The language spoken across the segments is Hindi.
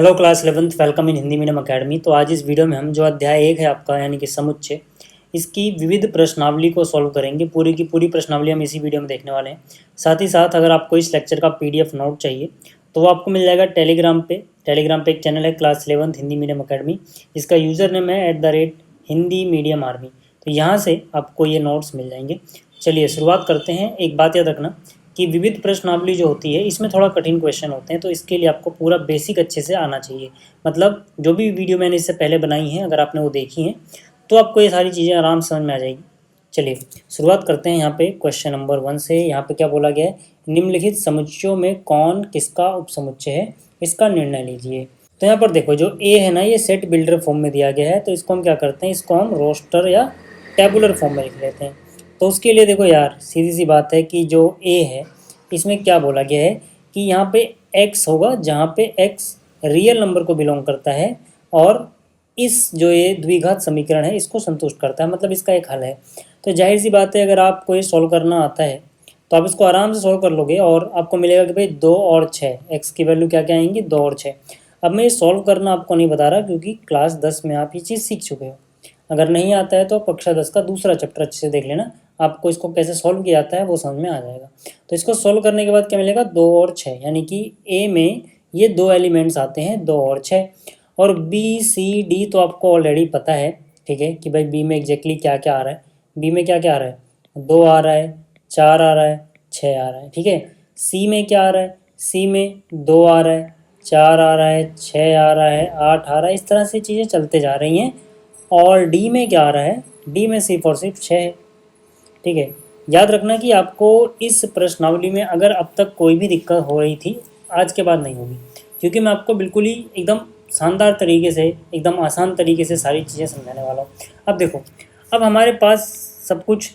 Hello class 11th, welcome in Hindi medium academy. तो आज इस वीडियो में हम जो अध्याय 1 है आपका यानी कि समुच्चय, इसकी विविध प्रश्नावली को सॉल्व करेंगे। पूरी की पूरी प्रश्नावली हम इसी वीडियो में देखने वाले हैं। साथ ही साथ अगर आपको इस लेक्चर का पीडीएफ नोट चाहिए तो वो आपको मिल जाएगा टेलीग्राम पे। एक चैनल है class 11th Hindi medium academy, इसका यूज़र नेम है @हिंदी मीडियम आर्मी। तो यहाँ से आपको ये नोट्स मिल जाएंगे। चलिए शुरुआत करते हैं। एक बात याद रखना कि विविध प्रश्नावली जो होती है इसमें थोड़ा कठिन क्वेश्चन होते हैं, तो इसके लिए आपको पूरा बेसिक अच्छे से आना चाहिए। मतलब जो भी वीडियो मैंने इससे पहले बनाई हैं अगर आपने वो देखी हैं तो आपको ये सारी चीज़ें आराम समझ में आ जाएगी। चलिए शुरुआत करते हैं। यहाँ पे क्वेश्चन नंबर 1 से। यहाँ पे क्या बोला गया है, निम्नलिखित समुच्चयों में कौन किसका उपसमुच्चय है, इसका निर्णय लीजिए। तो यहाँ पर देखो जो ए है ना, ये सेट बिल्डर फॉर्म में दिया गया है, तो इसको हम क्या करते हैं, इसको हम रोस्टर या टेबुलर फॉर्म में लिख लेते हैं। तो उसके लिए देखो यार, सीधी सी बात है कि जो ए है इसमें क्या बोला गया है कि यहाँ पे x होगा, जहाँ पे x रियल नंबर को बिलोंग करता है और इस जो ये द्विघात समीकरण है इसको संतुष्ट करता है, मतलब इसका एक हल है। तो जाहिर सी बात है, अगर आपको ये सॉल्व करना आता है तो आप इसको आराम से सॉल्व कर लोगे और आपको मिलेगा कि भाई 2 और 6, x की वैल्यू क्या क्या आएंगी, 2 और 6। अब मैं ये सॉल्व करना आपको नहीं बता रहा क्योंकि क्लास 10 में आप ये चीज़ सीख चुके हो। अगर नहीं आता है तो कक्षा 10 का दूसरा चैप्टर अच्छे से देख लेना, आपको इसको कैसे सॉल्व किया जाता है वो समझ में आ जाएगा। तो इसको सॉल्व करने के बाद क्या मिलेगा, 2 और 6, यानी कि ए में ये 2 एलिमेंट्स आते हैं, 2 और 6। और बी सी डी तो आपको ऑलरेडी पता है, ठीक है, कि भाई बी में एग्जैक्टली क्या क्या आ रहा है। बी में क्या क्या आ रहा है, 2 आ रहा है, 4 आ रहा है, 6 आ रहा है, ठीक है। सी में क्या आ रहा है, सी में 2 आ रहा है, 4 आ रहा है, 6 आ रहा है, 8 आ रहा है। इस तरह से चीज़ें चलते जा रही हैं। और डी में क्या आ रहा है, डी में सिर्फ और सिर्फ 6 है, ठीक है। याद रखना कि आपको इस प्रश्नावली में अगर अब तक कोई भी दिक्कत हो रही थी, आज के बाद नहीं होगी, क्योंकि मैं आपको बिल्कुल ही एकदम शानदार तरीके से, एकदम आसान तरीके से सारी चीज़ें समझाने वाला हूँ। अब देखो, अब हमारे पास सब कुछ,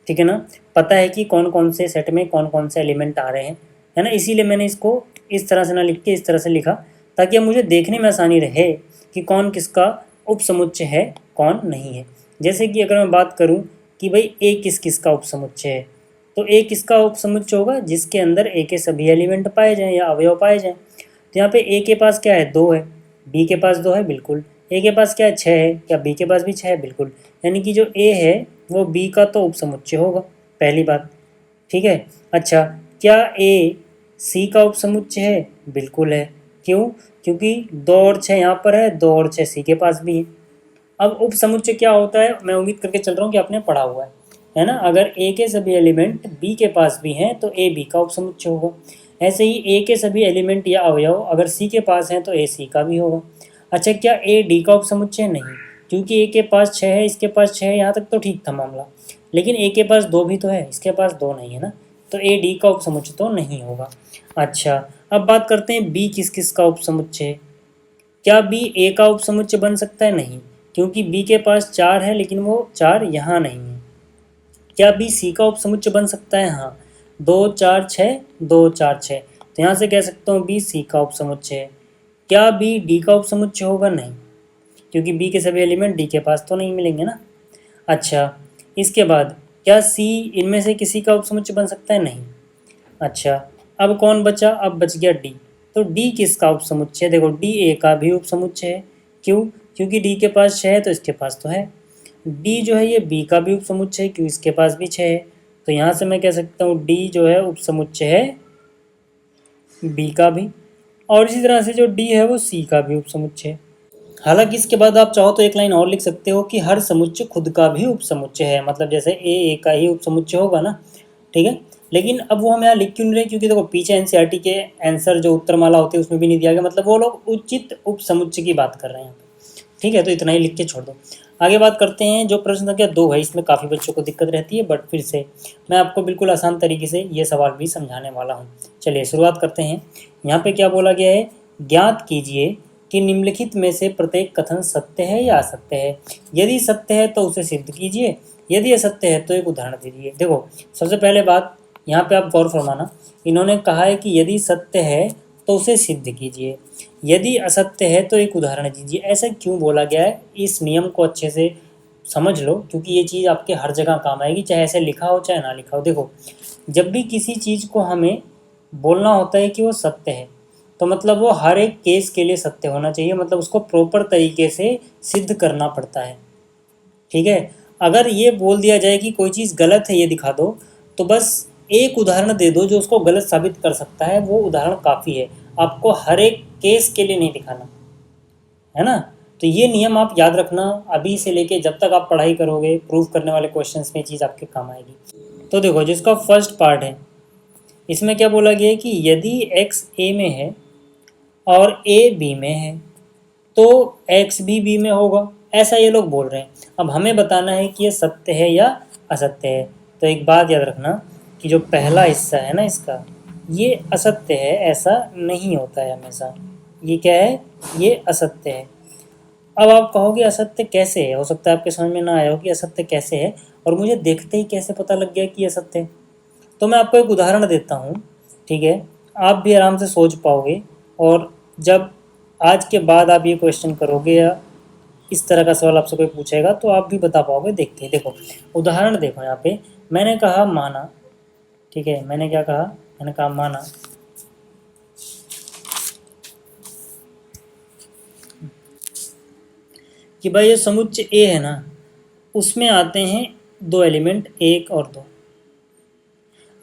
ठीक है ना, पता है कि कौन कौन से सेट में कौन कौन से एलिमेंट आ रहे हैं, है ना। इसीलिए मैंने इसको इस तरह से ना लिख के इस तरह से लिखा, ताकि अब मुझे देखने में आसानी रहे कि कौन किसका उपसमुच्चय है, कौन नहीं है। जैसे कि अगर मैं बात करूं कि भाई ए किस किस का उपसमुच्चय है, तो ए किसका उपसमुच्चय होगा, जिसके अंदर ए के सभी एलिमेंट पाए जाएं या अवयव पाए जाएं। तो यहाँ पे ए के पास क्या है, 2 है, बी के पास 2 है, बिल्कुल। ए के पास क्या है, 6 है, क्या बी के पास भी 6 है, बिल्कुल। यानी कि जो ए है वो बी का तो उपसमुच्चय होगा, पहली बात, ठीक है। अच्छा, क्या ए सी का उपसमुच्चय है, बिल्कुल है। क्यों, क्योंकि 2 और 6 यहाँ पर है, 2 और 6 सी के पास भी है। अब उपसमुच्चय क्या होता है, मैं उम्मीद करके चल रहा हूँ कि आपने पढ़ा हुआ है ना। अगर ए के सभी एलिमेंट बी के पास भी हैं तो ए बी का उपसमुच्चय होगा। ऐसे ही ए के सभी एलिमेंट या अवयव अगर सी के पास हैं तो ए सी का भी होगा। अच्छा, क्या ए डी का उपसमुच्चय, नहीं, क्योंकि ए के पास 6 है, इसके पास 6 है, यहाँ तक तो ठीक था मामला। लेकिन ए के पास 2 भी तो है, इसके पास 2 नहीं है ना, तो ए डी का उपसमुच्चय तो नहीं होगा। अच्छा, अब बात करते हैं बी किस किस का उपसमुच्चय है। क्या बी ए का उपसमुच्चय बन सकता है, नहीं, क्योंकि बी के पास 4 है लेकिन वो 4 यहाँ नहीं है। क्या बी सी का उपसमुच्चय बन सकता है, हाँ, 2 4 6, 2 4 6, तो यहाँ से कह सकता हूँ बी सी का उपसमुच्चय है। क्या बी डी का उपसमुच्चय होगा, नहीं, क्योंकि बी के सभी एलिमेंट डी के पास तो नहीं मिलेंगे ना। अच्छा, इसके बाद क्या सी इनमें से किसी का उपसमुच्चय बन सकता है, नहीं। अच्छा, अब कौन बचा, अब बच गया डी। तो डी किसका उपसमुच्चय है, देखो डी ए का भी उपसमुच्चय है। क्यों, क्योंकि डी के पास 6 है तो इसके पास तो है। डी जो है ये बी का भी उपसमुच्चय है, क्योंकि इसके पास भी 6 है। तो यहाँ से मैं कह सकता हूँ डी जो है उपसमुच्चय है बी का भी, और इसी तरह से जो डी है वो सी का भी उपसमुच्चय है। हालांकि इसके बाद आप चाहो तो एक लाइन और लिख सकते हो कि हर समुच्चय खुद का भी उपसमुच्चय है, मतलब जैसे ए का ही उपसमुच्चय होगा ना, ठीक है। लेकिन अब वो हम यहाँ लिख क्यों नहीं रहे, क्योंकि देखो पीछे एनसीईआरटी के आंसर जो उत्तरमाला होती है उसमें भी नहीं दिया गया, मतलब वो लोग उचित उपसमुच्चय की बात कर रहे हैं, ठीक है। तो इतना ही लिख के छोड़ दो। आगे बात करते हैं। जो प्रश्न संख्या 2 है इसमें काफ़ी बच्चों को दिक्कत रहती है, बट फिर से मैं आपको बिल्कुल आसान तरीके से ये सवाल भी समझाने वाला हूँ। चलिए शुरुआत करते हैं। यहाँ पे क्या बोला गया है, ज्ञात कीजिए कि निम्नलिखित में से प्रत्येक कथन सत्य है या असत्य है। यदि सत्य है तो उसे सिद्ध कीजिए, यदि असत्य है तो एक उदाहरण दीजिए। देखो सबसे पहले बात यहाँ पे आप गौर फरमाना, इन्होंने कहा है कि यदि सत्य है तो उसे सिद्ध कीजिए, यदि असत्य है तो एक उदाहरण दीजिए। ऐसा क्यों बोला गया है, इस नियम को अच्छे से समझ लो, क्योंकि ये चीज़ आपके हर जगह काम आएगी, चाहे ऐसे लिखा हो चाहे ना लिखा हो। देखो जब भी किसी चीज़ को हमें बोलना होता है कि वो सत्य है, तो मतलब वो हर एक केस के लिए सत्य होना चाहिए, मतलब उसको प्रॉपर तरीके से सिद्ध करना पड़ता है। ठीक है, अगर ये बोल दिया जाए कि कोई चीज़ गलत है ये दिखा दो, तो बस एक उदाहरण दे दो जो उसको गलत साबित कर सकता है, वो उदाहरण काफ़ी है। आपको हर एक केस के लिए नहीं दिखाना, है ना। तो ये नियम आप याद रखना, अभी से लेके जब तक आप पढ़ाई करोगे, प्रूव करने वाले क्वेश्चंस में चीज़ आपके काम आएगी। तो देखो, जिसका फर्स्ट पार्ट है, इसमें क्या बोला गया है कि यदि x a में है और a b में है तो x भी b में होगा, ऐसा ये लोग बोल रहे हैं। अब हमें बताना है कि ये सत्य है या असत्य है। तो एक बात याद रखना कि जो पहला हिस्सा है ना इसका, ये असत्य है, ऐसा नहीं होता है हमेशा। ये क्या है, ये असत्य है। अब आप कहोगे असत्य कैसे है, हो सकता है आपके समझ में ना आया हो कि असत्य कैसे है, और मुझे देखते ही कैसे पता लग गया कि असत्य है। तो मैं आपको एक उदाहरण देता हूँ, ठीक है, आप भी आराम से सोच पाओगे। और जब आज के बाद आप ये क्वेश्चन करोगे या इस तरह का सवाल आपसे कोई पूछेगा तो आप भी बता पाओगे देखते ही। देखो उदाहरण देखो, यहाँ पे मैंने कहा माना, ठीक है, मैंने क्या कहा, मैंने कहा माना कि भाई ये समुच्चय ए है ना, उसमें आते हैं दो एलिमेंट 1 और 2।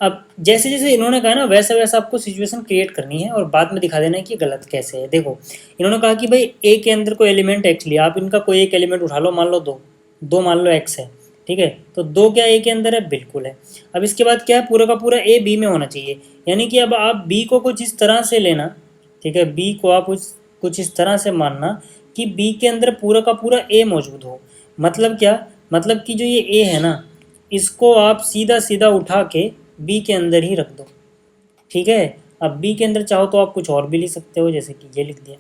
अब जैसे जैसे इन्होंने कहा ना, वैसा वैसा आपको सिचुएशन क्रिएट करनी है और बाद में दिखा देना है कि गलत कैसे है। देखो इन्होंने कहा कि भाई ए के अंदर कोई एलिमेंट एक्स लिया, आप इनका कोई एक एलिमेंट उठा लो, मान लो दो मान लो एक्स है, ठीक है, तो दो क्या ए के अंदर है, बिल्कुल है। अब इसके बाद क्या है, पूरा का पूरा ए बी में होना चाहिए, यानी कि अब आप बी को कुछ इस तरह से लेना, ठीक है, बी को आप कुछ इस तरह से मानना कि बी के अंदर पूरा का पूरा ए मौजूद हो। मतलब क्या, मतलब कि जो ये ए है ना, इसको आप सीधा सीधा उठा के बी के अंदर ही रख दो, ठीक है। अब बी के अंदर चाहो तो आप कुछ और भी लिख सकते हो, जैसे कि ये लिख दिया,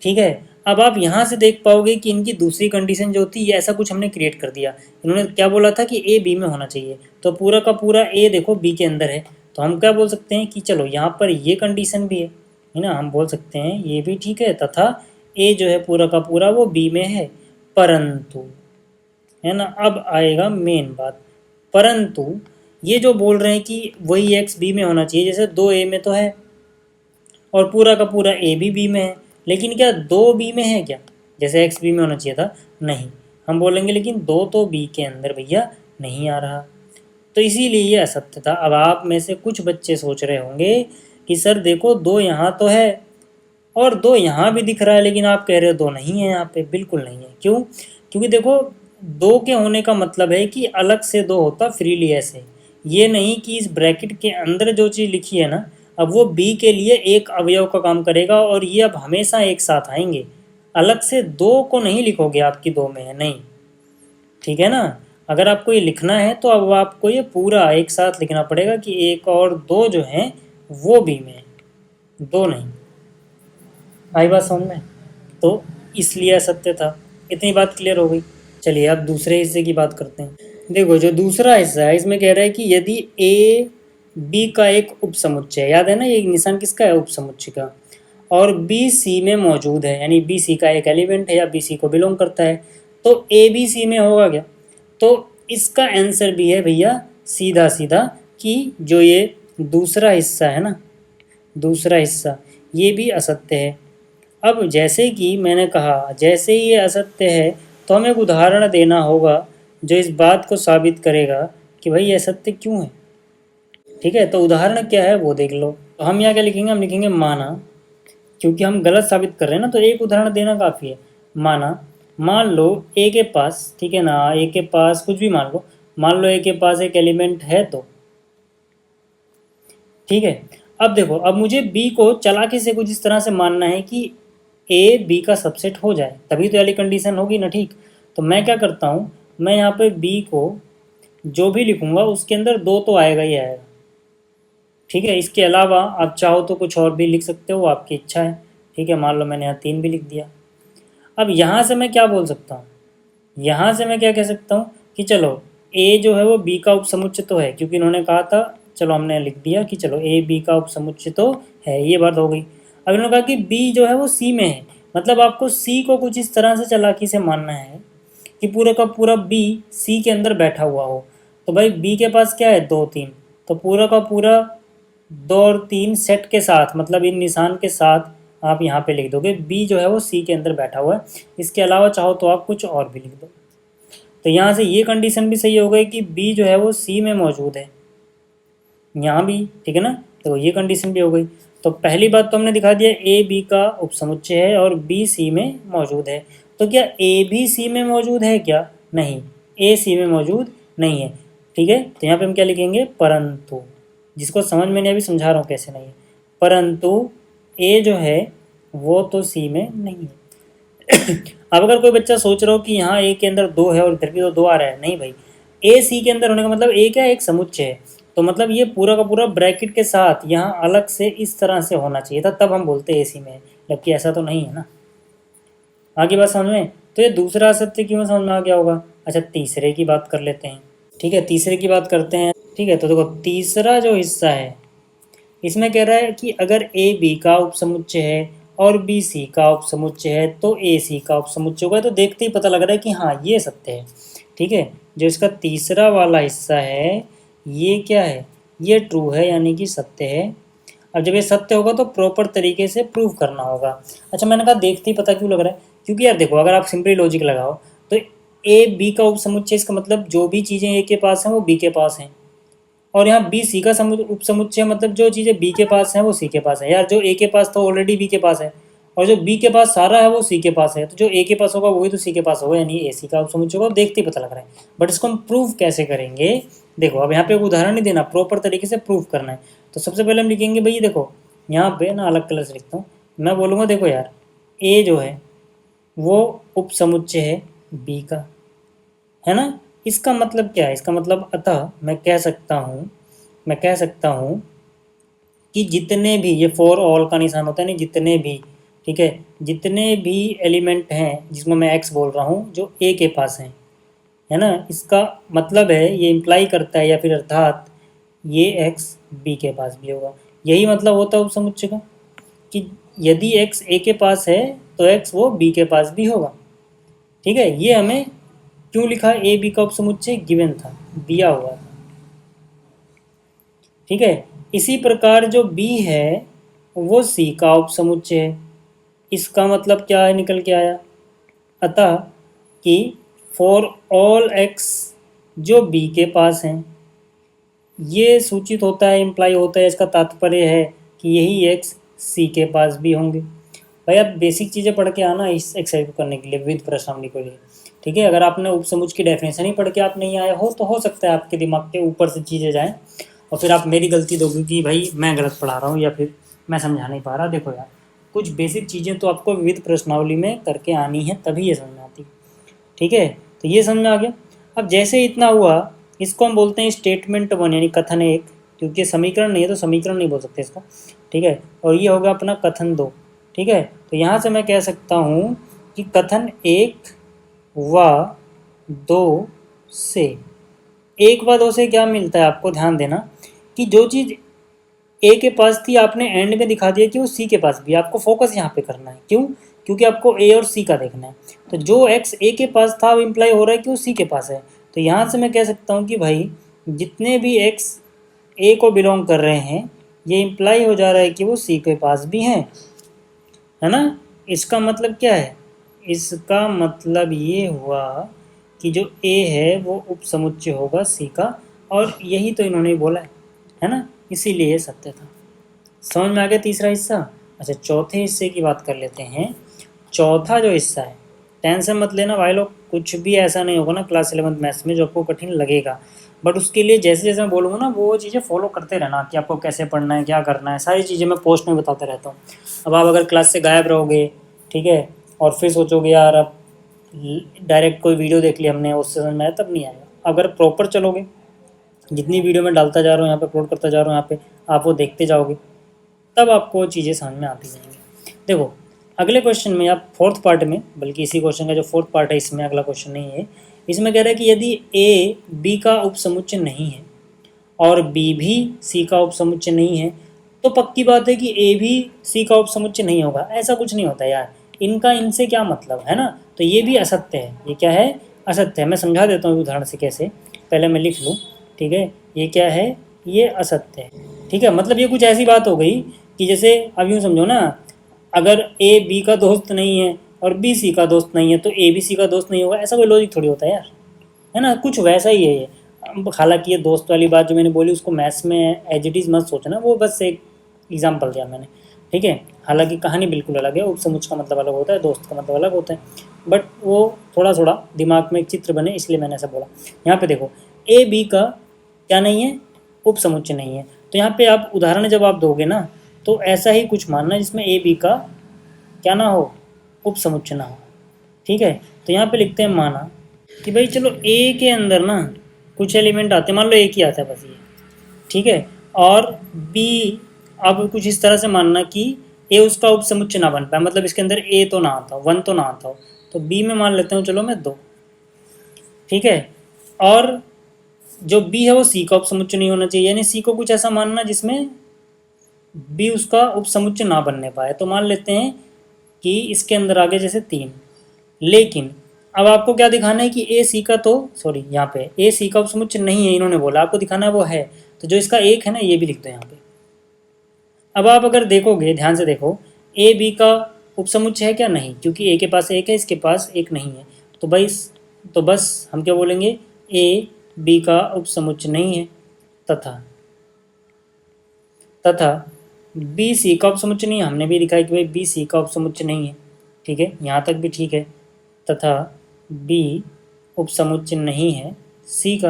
ठीक है। अब आप यहाँ से देख पाओगे कि इनकी दूसरी कंडीशन जो थी, ये ऐसा कुछ हमने क्रिएट कर दिया। इन्होंने क्या बोला था कि ए बी में होना चाहिए, तो पूरा का पूरा ए देखो बी के अंदर है, तो हम क्या बोल सकते हैं कि चलो यहाँ पर ये कंडीशन भी है ना, हम बोल सकते हैं ये भी ठीक है, तथा ए जो है पूरा का पूरा वो बी में है। परंतु, है ना, अब आएगा मेन बात, परंतु ये जो बोल रहे हैं कि वही एक्स बी में होना चाहिए, जैसे दो ए में तो है और पूरा का पूरा ए भी बी में है, लेकिन क्या दो बी में है क्या, जैसे एक्स बी में होना चाहिए था, नहीं। हम बोलेंगे लेकिन दो तो बी के अंदर भैया नहीं आ रहा, तो इसीलिए ये असत्य था। अब आप में से कुछ बच्चे सोच रहे होंगे कि सर देखो दो यहाँ तो है और दो यहाँ भी दिख रहा है, लेकिन आप कह रहे हो दो नहीं है यहाँ पे। बिल्कुल नहीं है, क्यों, क्योंकि देखो दो के होने का मतलब है कि अलग से दो होता फ्रीली ऐसे, ये नहीं कि इस ब्रैकेट के अंदर जो चीज़ लिखी है ना, अब वो बी के लिए एक अवयव का काम करेगा और ये अब हमेशा एक साथ आएंगे, अलग से दो को नहीं लिखोगे आपकी दो में है, नहीं, ठीक है ना। अगर आपको ये लिखना है तो अब आपको ये पूरा एक साथ लिखना पड़ेगा कि एक और दो जो हैं वो बी में है, दो नहीं। आई बात समझ में, तो इसलिए असत्य था। इतनी बात क्लियर हो गई। चलिए अब दूसरे हिस्से की बात करते हैं। देखो जो दूसरा हिस्सा है, इसमें कह रहा है कि यदि ए बी का एक उपसमुच्चय, याद है ना ये निशान किसका है, उपसमुच्चय का, और बी सी में मौजूद है, यानी बी सी का एक एलिमेंट है या बी सी को बिलोंग करता है, तो ए बी सी में होगा क्या। तो इसका आंसर भी है भैया सीधा सीधा कि जो ये दूसरा हिस्सा है ना, दूसरा हिस्सा ये भी असत्य है। अब जैसे कि मैंने कहा, जैसे ही ये असत्य है तो हमें एक उदाहरण देना होगा जो इस बात को साबित करेगा कि भाई ये असत्य क्यों है, ठीक है। तो उदाहरण क्या है वो देख लो। तो हम यहाँ क्या लिखेंगे, हम लिखेंगे माना, क्योंकि हम गलत साबित कर रहे हैं ना, तो एक उदाहरण देना काफ़ी है। माना, मान लो ए के पास, ठीक है ना, ए के पास कुछ भी मान लो ए के पास एक एलिमेंट है तो, ठीक है। अब देखो, अब मुझे बी को चालाकी से कुछ इस तरह से मानना है कि ए बी का सबसेट हो जाए, तभी तो वाली कंडीशन होगी ना, ठीक। तो मैं क्या करता हूँ, मैं यहाँ पे बी को जो भी लिखूंगा उसके अंदर दो तो आएगा ही आएगा, ठीक है। इसके अलावा आप चाहो तो कुछ और भी लिख सकते हो, आपकी इच्छा है, ठीक है। मान लो मैंने यहाँ 3 भी लिख दिया। अब यहाँ से मैं क्या बोल सकता हूँ, यहाँ से मैं क्या कह सकता हूँ कि चलो ए जो है वो बी का उपसमुच्चय तो है, क्योंकि इन्होंने कहा था, चलो हमने लिख दिया कि चलो ए बी का उपसमुच्चय तो है, ये बात हो गई। अब इन्होंने कहा कि बी जो है वो सी में है, मतलब आपको सी को कुछ इस तरह से चालाकी से मानना है कि पूरा का पूरा बी सी के अंदर बैठा हुआ हो। तो भाई बी के पास क्या है, 2 3, तो पूरा का पूरा 2 और 3 सेट के साथ, मतलब इन निशान के साथ आप यहाँ पे लिख दोगे बी जो है वो सी के अंदर बैठा हुआ है। इसके अलावा चाहो तो आप कुछ और भी लिख दो। तो यहाँ से ये कंडीशन भी सही हो गई कि बी जो है वो सी में मौजूद है, यहाँ भी ठीक है ना। तो ये कंडीशन भी हो गई। तो पहली बात तो हमने दिखा दिया ए बी का उपसमुच्चय है और बी सी में मौजूद है। तो क्या ए भी सी में मौजूद है क्या? नहीं, ए सी में मौजूद नहीं है। ठीक है, तो यहाँ पे हम क्या लिखेंगे? परंतु, जिसको समझ में नहीं अभी समझा रहा हूँ कैसे नहीं है। परंतु ए जो है वो तो सी में नहीं है। अब अगर कोई बच्चा सोच रहा हो कि यहाँ ए के अंदर 2 है और इधर भी तो 2 आ रहा है, नहीं भाई, ए सी के अंदर होने का मतलब ए क्या है? एक समुच्चय है। तो मतलब ये पूरा का पूरा ब्रैकेट के साथ यहाँ अलग से इस तरह से होना चाहिए था, तब हम बोलते ए सी में है, जबकि ऐसा तो नहीं है ना। आगे बात समझ में? तो ये दूसरा असत्य क्यों समझ में आ गया होगा। अच्छा, तीसरे की बात कर लेते हैं। ठीक है, तीसरे की बात करते हैं। ठीक है, तो देखो तीसरा जो हिस्सा है इसमें कह रहा है कि अगर ए बी का उपसमुच्चय है और बी सी का उपसमुच्चय है तो ए सी का उपसमुच्चय होगा। तो देखते ही पता लग रहा है कि हाँ ये सत्य है। ठीक है, जो इसका तीसरा वाला हिस्सा है ये क्या है? ये ट्रू है, यानी कि सत्य है। अब जब ये सत्य होगा तो प्रॉपर तरीके से प्रूव करना होगा। अच्छा, मैंने कहा देखते ही पता क्यों लग रहा है, क्योंकि यार देखो अगर आप सिंपली लॉजिक लगाओ तो ए बी का उपसमुच्चय, इसका मतलब जो भी चीज़ें ए के पास हैं वो बी के पास हैं, और यहाँ बी सी का उपसमुच्चय मतलब जो चीज़ें बी के पास हैं वो सी के पास है। यार जो ए के पास था ऑलरेडी बी के पास है, और जो बी के पास सारा है वो सी के पास है, तो जो ए के पास होगा वही तो सी के पास होगा, यानी ए सी का उपसमुच्चय होगा। देखते ही पता लग रहा है। बट इसको हम प्रूव कैसे करेंगे? देखो अब यहाँ पे एक उदाहरण नहीं देना, प्रॉपर तरीके से प्रूव करना है। तो सबसे पहले हम लिखेंगे भाई, देखो यहाँ पे ना अलग कलर से लिखता हूँ। मैं बोलूँगा देखो यार, ए जो है वो उपसमुच्चय है बी का, है ना। इसका मतलब क्या है? इसका मतलब अतः मैं कह सकता हूँ कि जितने भी, ये फॉर ऑल का निशान होता है नहीं, जितने भी, ठीक है, जितने भी एलिमेंट हैं जिसमें मैं एक्स बोल रहा हूँ जो ए के पास हैं, है ना, इसका मतलब है ये इम्प्लाई करता है या फिर अर्थात ये एक्स बी के पास भी होगा। यही मतलब होता है उपसमुच्चय का, कि यदि एक्स ए के पास है तो एक्स वो बी के पास भी होगा। ठीक है, ये हमें क्यों लिखा? ए बी का उपसमुच्चय गिवन था, दिया हुआ था। ठीक है, इसी प्रकार जो बी है वो सी का उपसमुच्चय है। इसका मतलब क्या है? निकल के आया अतः कि फॉर ऑल एक्स जो बी के पास हैं, ये सूचित होता है, इम्प्लाई होता है, इसका तात्पर्य है कि यही एक्स सी के पास भी होंगे। भाई आप बेसिक चीज़ें पढ़ के आना इस एक्सरसाइज को करने के लिए, विविध प्रश्नावली के लिए। ठीक है, अगर आपने उपसमुच्चय की डेफिनेशन ही पढ़ के आप नहीं आए हो तो हो सकता है आपके दिमाग के ऊपर से चीज़ें जाएँ और फिर आप मेरी गलती दोगे कि भाई मैं गलत पढ़ा रहा हूँ या फिर मैं समझा नहीं पा रहा। देखो यार, कुछ बेसिक चीज़ें तो आपको विविध प्रश्नावली में करके आनी है, तभी ये समझ में आती है। ठीक है, तो ये समझ में आ गया। अब जैसे इतना हुआ, इसको हम बोलते हैं स्टेटमेंट 1, यानी कथन 1, क्योंकि समीकरण नहीं है तो समीकरण नहीं बोल सकते इसको। ठीक है, और ये होगा अपना कथन 2। ठीक है, तो यहाँ से मैं कह सकता हूँ कि कथन 1 व 2 से, 1 व 2 से क्या मिलता है? आपको ध्यान देना कि जो चीज़ ए के पास थी आपने एंड में दिखा दिया कि वो सी के पास भी। आपको फोकस यहाँ पे करना है, क्यों? क्योंकि आपको ए और सी का देखना है। तो जो एक्स ए के पास था वो इम्प्लाई हो रहा है कि वो सी के पास है। तो यहाँ से मैं कह सकता हूँ कि भाई जितने भी एक्स ए को बिलोंग कर रहे हैं ये इम्प्लाई हो जा रहा है कि वो सी के पास भी हैं, है ना। इसका मतलब क्या है? इसका मतलब ये हुआ कि जो ए है वो उपसमुच्चय होगा सी का, और यही तो इन्होंने बोला है ना, इसीलिए ये सत्य था। समझ में आ गया तीसरा हिस्सा। अच्छा, चौथे हिस्से की बात कर लेते हैं। चौथा जो हिस्सा है, टेंशन मत लेना भाई लोग, कुछ भी ऐसा नहीं होगा ना क्लास 11th मैथ्स में जो आपको कठिन लगेगा। बट उसके लिए जैसे जैसे मैं बोलूँगा ना वो चीज़ें फॉलो करते रहना कि आपको कैसे पढ़ना है, क्या करना है, सारी चीज़ें मैं पोस्ट में बताता रहता हूँ। अब आप अगर क्लास से गायब रहोगे, ठीक है, और फिर सोचोगे यार अब डायरेक्ट कोई वीडियो देख ली हमने उससे समझ में आया, तब नहीं आएगा। अगर प्रॉपर चलोगे, जितनी वीडियो मैं डालता जा रहा हूँ यहाँ पे, अपलोड करता जा रहा हूँ यहाँ पे, आप वो देखते जाओगे, तब आपको चीज़ें समझ में आती जाएंगी। देखो अगले क्वेश्चन में, आप फोर्थ पार्ट में, बल्कि इसी क्वेश्चन का जो फोर्थ पार्ट है इसमें, अगला क्वेश्चन नहीं है, इसमें कह रहा है कि यदि ए बी का उपसमुच्चय नहीं है और बी भी सी का उपसमुच्चय नहीं है तो पक्की बात है कि ए भी सी का उपसमुच्चय नहीं होगा। ऐसा कुछ नहीं होता यार, इनका इनसे क्या मतलब है ना। तो ये भी असत्य है। ये क्या है? असत्य है। मैं समझा देता हूँ उदाहरण से कैसे, पहले मैं लिख लूँ। ठीक है, ये क्या है? ये असत्य है। ठीक है, मतलब ये कुछ ऐसी बात हो गई कि जैसे अब यूँ समझो ना, अगर ए बी का दोस्त नहीं है और बी सी का दोस्त नहीं है तो ए बी सी का दोस्त नहीं होगा, ऐसा कोई लॉजिक थोड़ी होता है यार, है ना। कुछ वैसा ही है ये। हालांकि ये दोस्त वाली बात जो मैंने बोली उसको मैथ्स में एज इट इज़ मत सोचना, वो बस एक एग्जाम्पल दिया मैंने, ठीक है। हालांकि कहानी बिल्कुल अलग है, उपसमुच का मतलब अलग होता है, दोस्त का मतलब अलग होता है, बट वो थोड़ा थोड़ा दिमाग में एक चित्र बने इसलिए मैंने ऐसा बोला। यहाँ पे देखो, ए बी का क्या नहीं है, उपसमुच्चय नहीं है, तो यहाँ पे आप उदाहरण जब आप दोगे ना तो ऐसा ही कुछ मानना जिसमें ए बी का क्या ना हो, उपसमुच्चय ना हो, ठीक है। तो यहाँ पे लिखते हैं माना कि भाई चलो ए के अंदर ना कुछ एलिमेंट आते हैं, मान लो एक ही आता है बस ये, ठीक है, और बी अब कुछ इस तरह से मानना कि ए उसका उपसमुच्चय ना बन पाए, मतलब इसके अंदर ए तो ना आता हो, वन तो ना आता हो, तो बी में मान लेते हूँ चलो मैं 2, ठीक है। और जो बी है वो सी का उपसमुच्चय नहीं होना चाहिए, यानी सी को कुछ ऐसा मानना जिसमें बी उसका उपसमुच्चय ना बनने पाए, तो मान लेते हैं कि इसके अंदर आ गए जैसे 3, लेकिन अब आपको क्या दिखाना है कि ए सी का तो सॉरी यहाँ पे ए सी का उपसमुच्चय नहीं है इन्होंने बोला, आपको दिखाना है वो है, तो जो इसका एक है ना ये भी लिख दो यहाँ पे। अब आप अगर देखोगे ध्यान से देखो, ए बी का उपसमुच्चय है क्या, नहीं, क्योंकि ए के पास एक है इसके पास एक नहीं है, तो भाई तो बस हम क्या बोलेंगे, ए बी का उपसमुच्चय नहीं है, तथा तथा बी सी का उपसमुच्चय नहीं है, हमने भी दिखाया कि भाई बी सी का उपसमुच्चय नहीं है, ठीक है, यहाँ तक भी ठीक है। तथा बी उपसमुच्चय नहीं है सी का,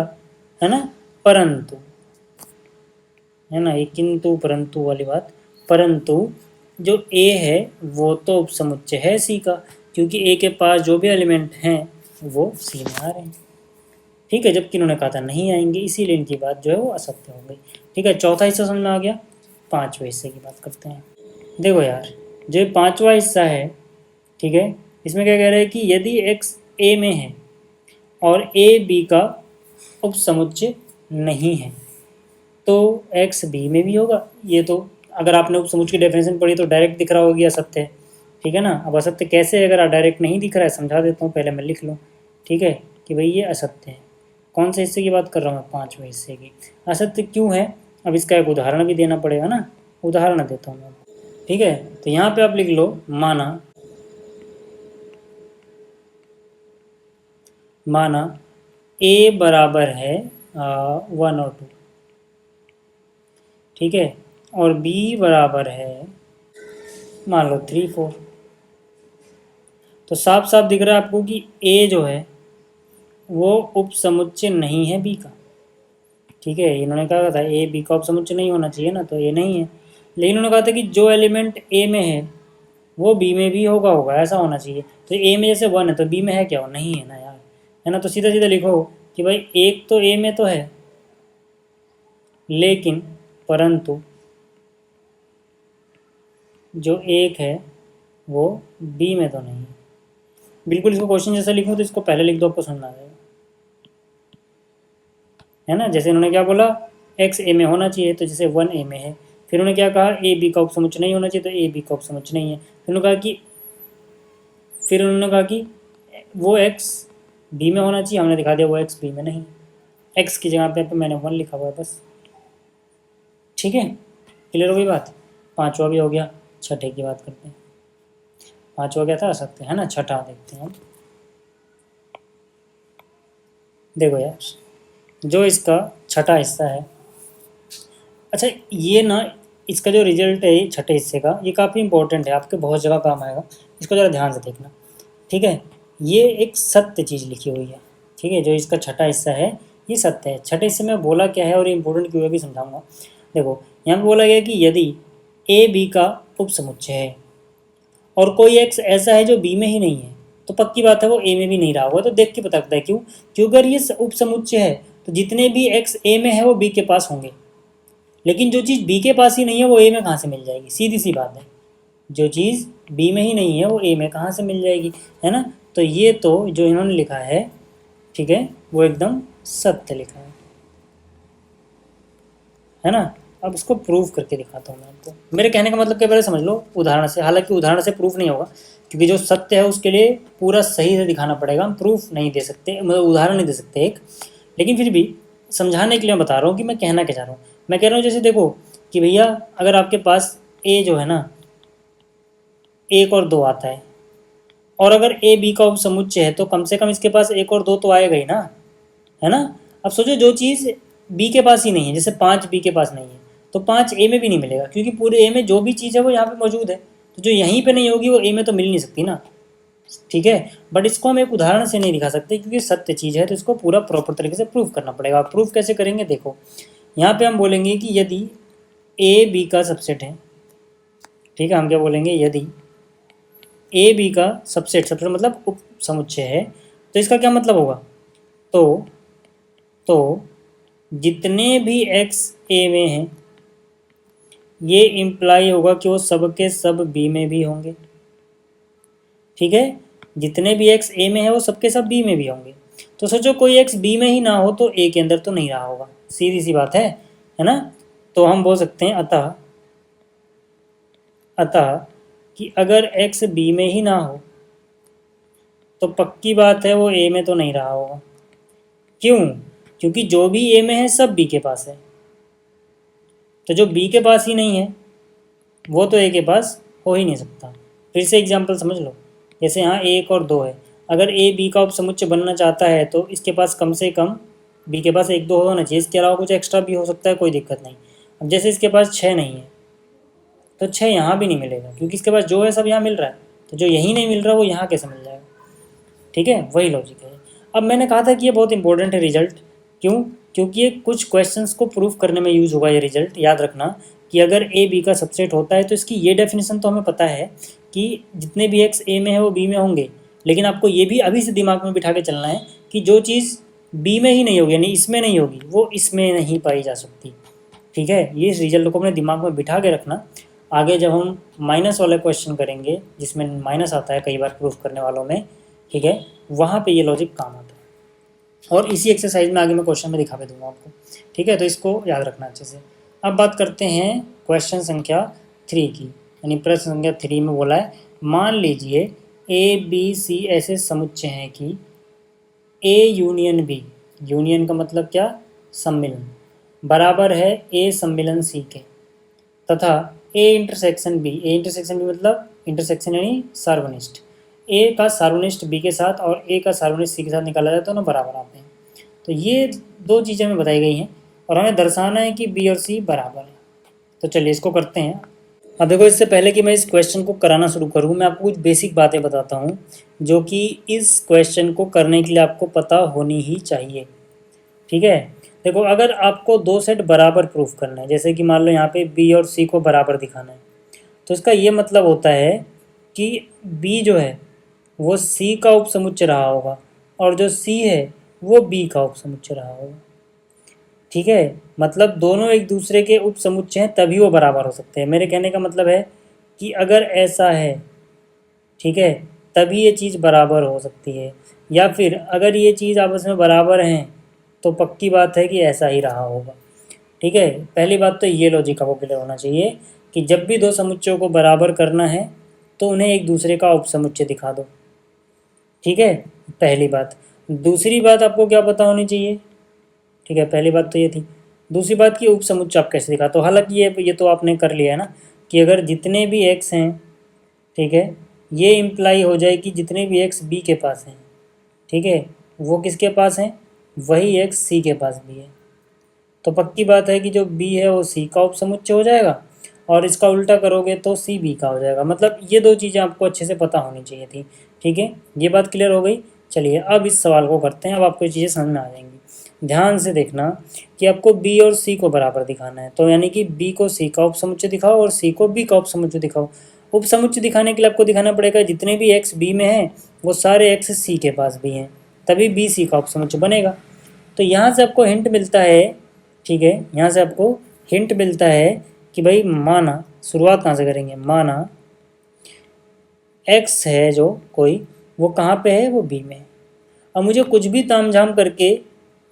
है ना, परंतु, है ना, ये किंतु परंतु वाली बात, परंतु जो ए है वो तो उपसमुच्चय है सी का, क्योंकि ए के पास जो भी एलिमेंट हैं वो सी में आ रहे हैं, ठीक है, जबकि इन्होंने कहा था नहीं आएंगे, इसीलिए इनकी बात जो है वो असत्य हो गई, ठीक है। चौथा हिस्सा समझ में आ गया। पांचवें हिस्से की बात करते हैं। देखो यार, जो पांचवा हिस्सा है, ठीक है, इसमें क्या कह रहे हैं कि यदि एक्स ए में है और ए बी का उपसमुच्चय नहीं है तो एक्स बी में भी होगा। ये तो अगर आपने उपसमुच्चय की डेफिनेशन पढ़ी तो डायरेक्ट दिख रहा होगी असत्य है, ठीक है ना। अब असत्य कैसे, अगर डायरेक्ट नहीं दिख रहा है समझा देता हूँ, पहले मैं लिख लूँ, ठीक है, कि भाई ये असत्य है। कौन से हिस्से की बात कर रहा हूँ मैं, पांचवें हिस्से की। असत्य क्यों है, अब इसका एक उदाहरण भी देना पड़ेगा ना, उदाहरण देता हूँ मैं, ठीक है। तो यहाँ पे आप लिख लो, माना ए बराबर है 1 और 2, ठीक है, और बी बराबर है मान लो 3 4, तो साफ साफ दिख रहा है आपको कि ए जो है वो उपसमुच्चय नहीं है बी का, ठीक है। इन्होंने कहा था ए बी का उपसमुच्चय नहीं होना चाहिए ना, तो ये नहीं है, लेकिन उन्होंने कहा था कि जो एलिमेंट ए में है वो बी में भी होगा ऐसा होना चाहिए। तो ए में जैसे 1 है तो बी में है क्या, वो नहीं है ना यार, है ना। तो सीधा सीधा लिखो कि भाई एक तो ए में तो है, लेकिन परंतु जो एक है वो बी में तो नहीं है। बिल्कुल इसको क्वेश्चन जैसा लिखूँ तो इसको पहले लिख दो, आपको समझ आ जाएगा, है ना। जैसे इन्होंने क्या बोला, एक्स ए में होना चाहिए, तो जैसे 1 ए में है, फिर उन्होंने क्या कहा, ए बी का उपसमुच्चय नहीं होना चाहिए, तो ए बी का उपसमुच्चय नहीं है। फिर उन्होंने कहा कि वो एक्स बी में होना चाहिए, हमने दिखा दिया वो एक्स बी में नहीं, एक्स की जगह पे मैंने 1 लिखा हुआ है बस, ठीक है। क्लियर हो गई बात। पांचवा भी हो गया, छठे की बात करते हैं। पांचवा क्या था, असत्य, है ना। छठा देखते हैं हम। देखो यार, जो इसका छठा हिस्सा है, अच्छा ये ना, इसका जो रिजल्ट है छठे हिस्से का, ये काफ़ी इंपॉर्टेंट है, आपके बहुत जगह काम आएगा, इसको ज़रा ध्यान से देखना, ठीक है। ये एक सत्य चीज़ लिखी हुई है, ठीक है, जो इसका छठा हिस्सा है ये सत्य है। छठे हिस्से में बोला क्या है और ये इंपॉर्टेंट क्यों है भी समझाऊंगा। देखो यहाँ पे बोला गया कि यदि ए बी का उपसमुच्चय है और कोई एक्स ऐसा है जो बी में ही नहीं है, तो पक्की बात है वो ए में भी नहीं रहा होगा। तो देख के पता लगता है क्यों, क्योंकि अगर ये उपसमुच्चय है तो जितने भी एक्स ए में है वो बी के पास होंगे, लेकिन जो चीज़ बी के पास ही नहीं है वो ए में कहाँ से मिल जाएगी, सीधी सी बात है। जो चीज़ बी में ही नहीं है वो ए में कहाँ से मिल जाएगी, है ना। तो ये तो जो इन्होंने लिखा है, ठीक है, वो एकदम सत्य लिखा है ना। अब इसको प्रूफ करके दिखाता हूँ मैं आपको। मेरे कहने का मतलब क्या, पहले समझ लो उदाहरण से। हालांकि उदाहरण से प्रूफ नहीं होगा, क्योंकि जो सत्य है उसके लिए पूरा सही से दिखाना पड़ेगा, हम प्रूफ नहीं दे सकते, मतलब उदाहरण नहीं दे सकते एक, लेकिन फिर भी समझाने के लिए मैं बता रहा हूँ कि मैं कहना क्या चाह रहा हूँ। मैं कह रहा हूँ जैसे देखो, कि भैया अगर आपके पास ए जो है ना 1 और 2 आता है, और अगर ए बी का उपसमुच्चय है तो कम से कम इसके पास 1 और 2 तो आएगा ही ना, है ना। अब सोचो जो चीज़ बी के पास ही नहीं है, जैसे 5 बी के पास नहीं है तो 5 ए में भी नहीं मिलेगा, क्योंकि पूरे ए में जो भी चीज़ है वो यहाँ पे मौजूद है, तो जो यहीं पे नहीं होगी वो ए में तो मिल नहीं सकती ना। ठीक है, बट इसको हम एक उदाहरण से नहीं दिखा सकते क्योंकि सत्य चीज़ है, तो इसको पूरा प्रॉपर तरीके से प्रूफ करना पड़ेगा। प्रूफ कैसे करेंगे, देखो यहाँ पे हम बोलेंगे कि यदि ए बी का सबसेट है, ठीक है, हम क्या बोलेंगे, यदि ए बी का सबसेट मतलब उप समुच्चय है, तो इसका क्या मतलब होगा, तो जितने भी एक्स ए में हैं ये इम्प्लाई होगा कि वो सब के सब बी में भी होंगे। ठीक है, जितने भी एक्स ए में है वो सबके सब बी में भी होंगे। तो सोचो कोई एक्स बी में ही ना हो तो ए के अंदर तो नहीं रहा होगा, सीधी सी बात है ना। तो हम बोल सकते हैं अतः कि अगर एक्स बी में ही ना हो तो पक्की बात है वो ए में तो नहीं रहा होगा। क्यों, क्योंकि जो भी ए में है सब बी के पास है, तो जो बी के पास ही नहीं है वो तो ए के पास हो ही नहीं सकता। फिर से एग्जांपल समझ लो, जैसे यहाँ 1 और 2 है, अगर ए बी का उपसमुच्चय बनना चाहता है तो इसके पास कम से कम बी के पास 1 2 होना चाहिए, इसके अलावा कुछ एक्स्ट्रा भी हो सकता है, कोई दिक्कत नहीं। अब जैसे इसके पास 6 नहीं है तो 6 यहाँ भी नहीं मिलेगा, क्योंकि इसके पास जो है सब यहाँ मिल रहा है, तो जो यहीं नहीं मिल रहा वो यहाँ कैसे मिल जाएगा। ठीक है, वही लॉजिक है। अब मैंने कहा था कि ये बहुत इंपॉर्टेंट है रिजल्ट, क्यों, क्योंकि ये कुछ क्वेश्चंस को प्रूफ करने में यूज़ होगा ये रिजल्ट। याद रखना कि अगर ए बी का सबसेट होता है तो इसकी ये डेफिनेशन तो हमें पता है कि जितने भी एक्स ए में है वो बी में होंगे, लेकिन आपको ये भी अभी से दिमाग में बिठा के चलना है कि जो चीज़ बी में ही नहीं होगी, यानी इसमें नहीं होगी, वो इसमें नहीं पाई जा सकती। ठीक है, ये इस रिजल्ट को अपने दिमाग में बिठा के रखना। आगे जब हम माइनस वाले क्वेश्चन करेंगे जिसमें माइनस आता है कई बार प्रूफ करने वालों में, ठीक है, वहाँ पे ये लॉजिक काम आता है। और इसी एक्सरसाइज में आगे मैं क्वेश्चन में दिखा के दूंगा आपको। ठीक है, तो इसको याद रखना अच्छे से। अब बात करते हैं क्वेश्चन संख्या 3 की, यानी प्रश्न संख्या 3 में बोला है, मान लीजिए ए बी सी ऐसे समुच्चय हैं कि ए यूनियन बी, यूनियन का मतलब क्या, सम्मिलन, बराबर है ए सम्मिलन सी के, तथा A intersection B, A intersection B मतलब इंटरसेक्शन यानी सार्वनिष्ठ, ए का सार्वनिष्ठ बी के साथ और ए का सार्वनिष्ठ सी के साथ निकाला जाए तो ना बराबर आते हैं। तो ये दो चीज़ें हमें बताई गई हैं और हमें दर्शाना है कि बी और सी बराबर है। तो चलिए इसको करते हैं। अब देखो, इससे पहले कि मैं इस क्वेश्चन को कराना शुरू करूँ, मैं आपको कुछ बेसिक बातें बताता हूँ जो कि इस क्वेश्चन को करने के लिए आपको पता होनी ही चाहिए। ठीक है, देखो अगर आपको दो सेट बराबर प्रूफ करना है, जैसे कि मान लो यहाँ पे बी और सी को बराबर दिखाना है, तो इसका ये मतलब होता है कि बी जो है वो सी का उपसमुच्चय रहा होगा और जो सी है वो बी का उपसमुच्चय रहा होगा। ठीक है, मतलब दोनों एक दूसरे के उपसमुच्चय हैं तभी वो बराबर हो सकते हैं। मेरे कहने का मतलब है कि अगर ऐसा है, ठीक है, तभी ये चीज़ बराबर हो सकती है, या फिर अगर ये चीज़ आपस में बराबर हैं तो पक्की बात है कि ऐसा ही रहा होगा। ठीक है, पहली बात तो ये लॉजिक आपको क्लियर होना चाहिए कि जब भी दो समुच्चयों को बराबर करना है तो उन्हें एक दूसरे का उपसमुच्चय दिखा दो। ठीक है, पहली बात। दूसरी बात आपको क्या पता होनी चाहिए, ठीक है, पहली बात तो ये थी। दूसरी बात कि उपसमुच्चय आप कैसे दिखाते हो, हालांकि ये तो आपने कर लिया है ना कि अगर जितने भी एक्स हैं, ठीक है, ये इम्प्लाई हो जाए कि जितने भी एक्स बी के पास हैं, ठीक है, वो किसके पास हैं, वही एक्स सी के पास भी है। तो पक्की बात है कि जो बी है वो सी का उपसमुच्चय हो जाएगा और इसका उल्टा करोगे तो सी बी का हो जाएगा। मतलब ये दो चीज़ें आपको अच्छे से पता होनी चाहिए थी। ठीक है, ये बात क्लियर हो गई। चलिए अब इस सवाल को करते हैं, अब आपको ये चीज़ें समझ में आ जाएंगी। ध्यान से देखना कि आपको बी और सी को बराबर दिखाना है, तो यानी कि बी को सी का उपसमुच्चय दिखाओ और सी को बी का उपसमुच्चय दिखाओ। उपसमुच्चय दिखाने के लिए आपको दिखाना पड़ेगा जितने भी एक्स बी में हैं वो सारे एक्स सी के पास भी हैं, तभी बी सी का उपसमुच्चय बनेगा। तो यहाँ से आपको हिंट मिलता है, ठीक है, यहाँ से आपको हिंट मिलता है कि भाई माना, शुरुआत कहाँ से करेंगे, माना एक्स है जो कोई, वो कहाँ पे है, वो बी में है। अब मुझे कुछ भी तामझाम करके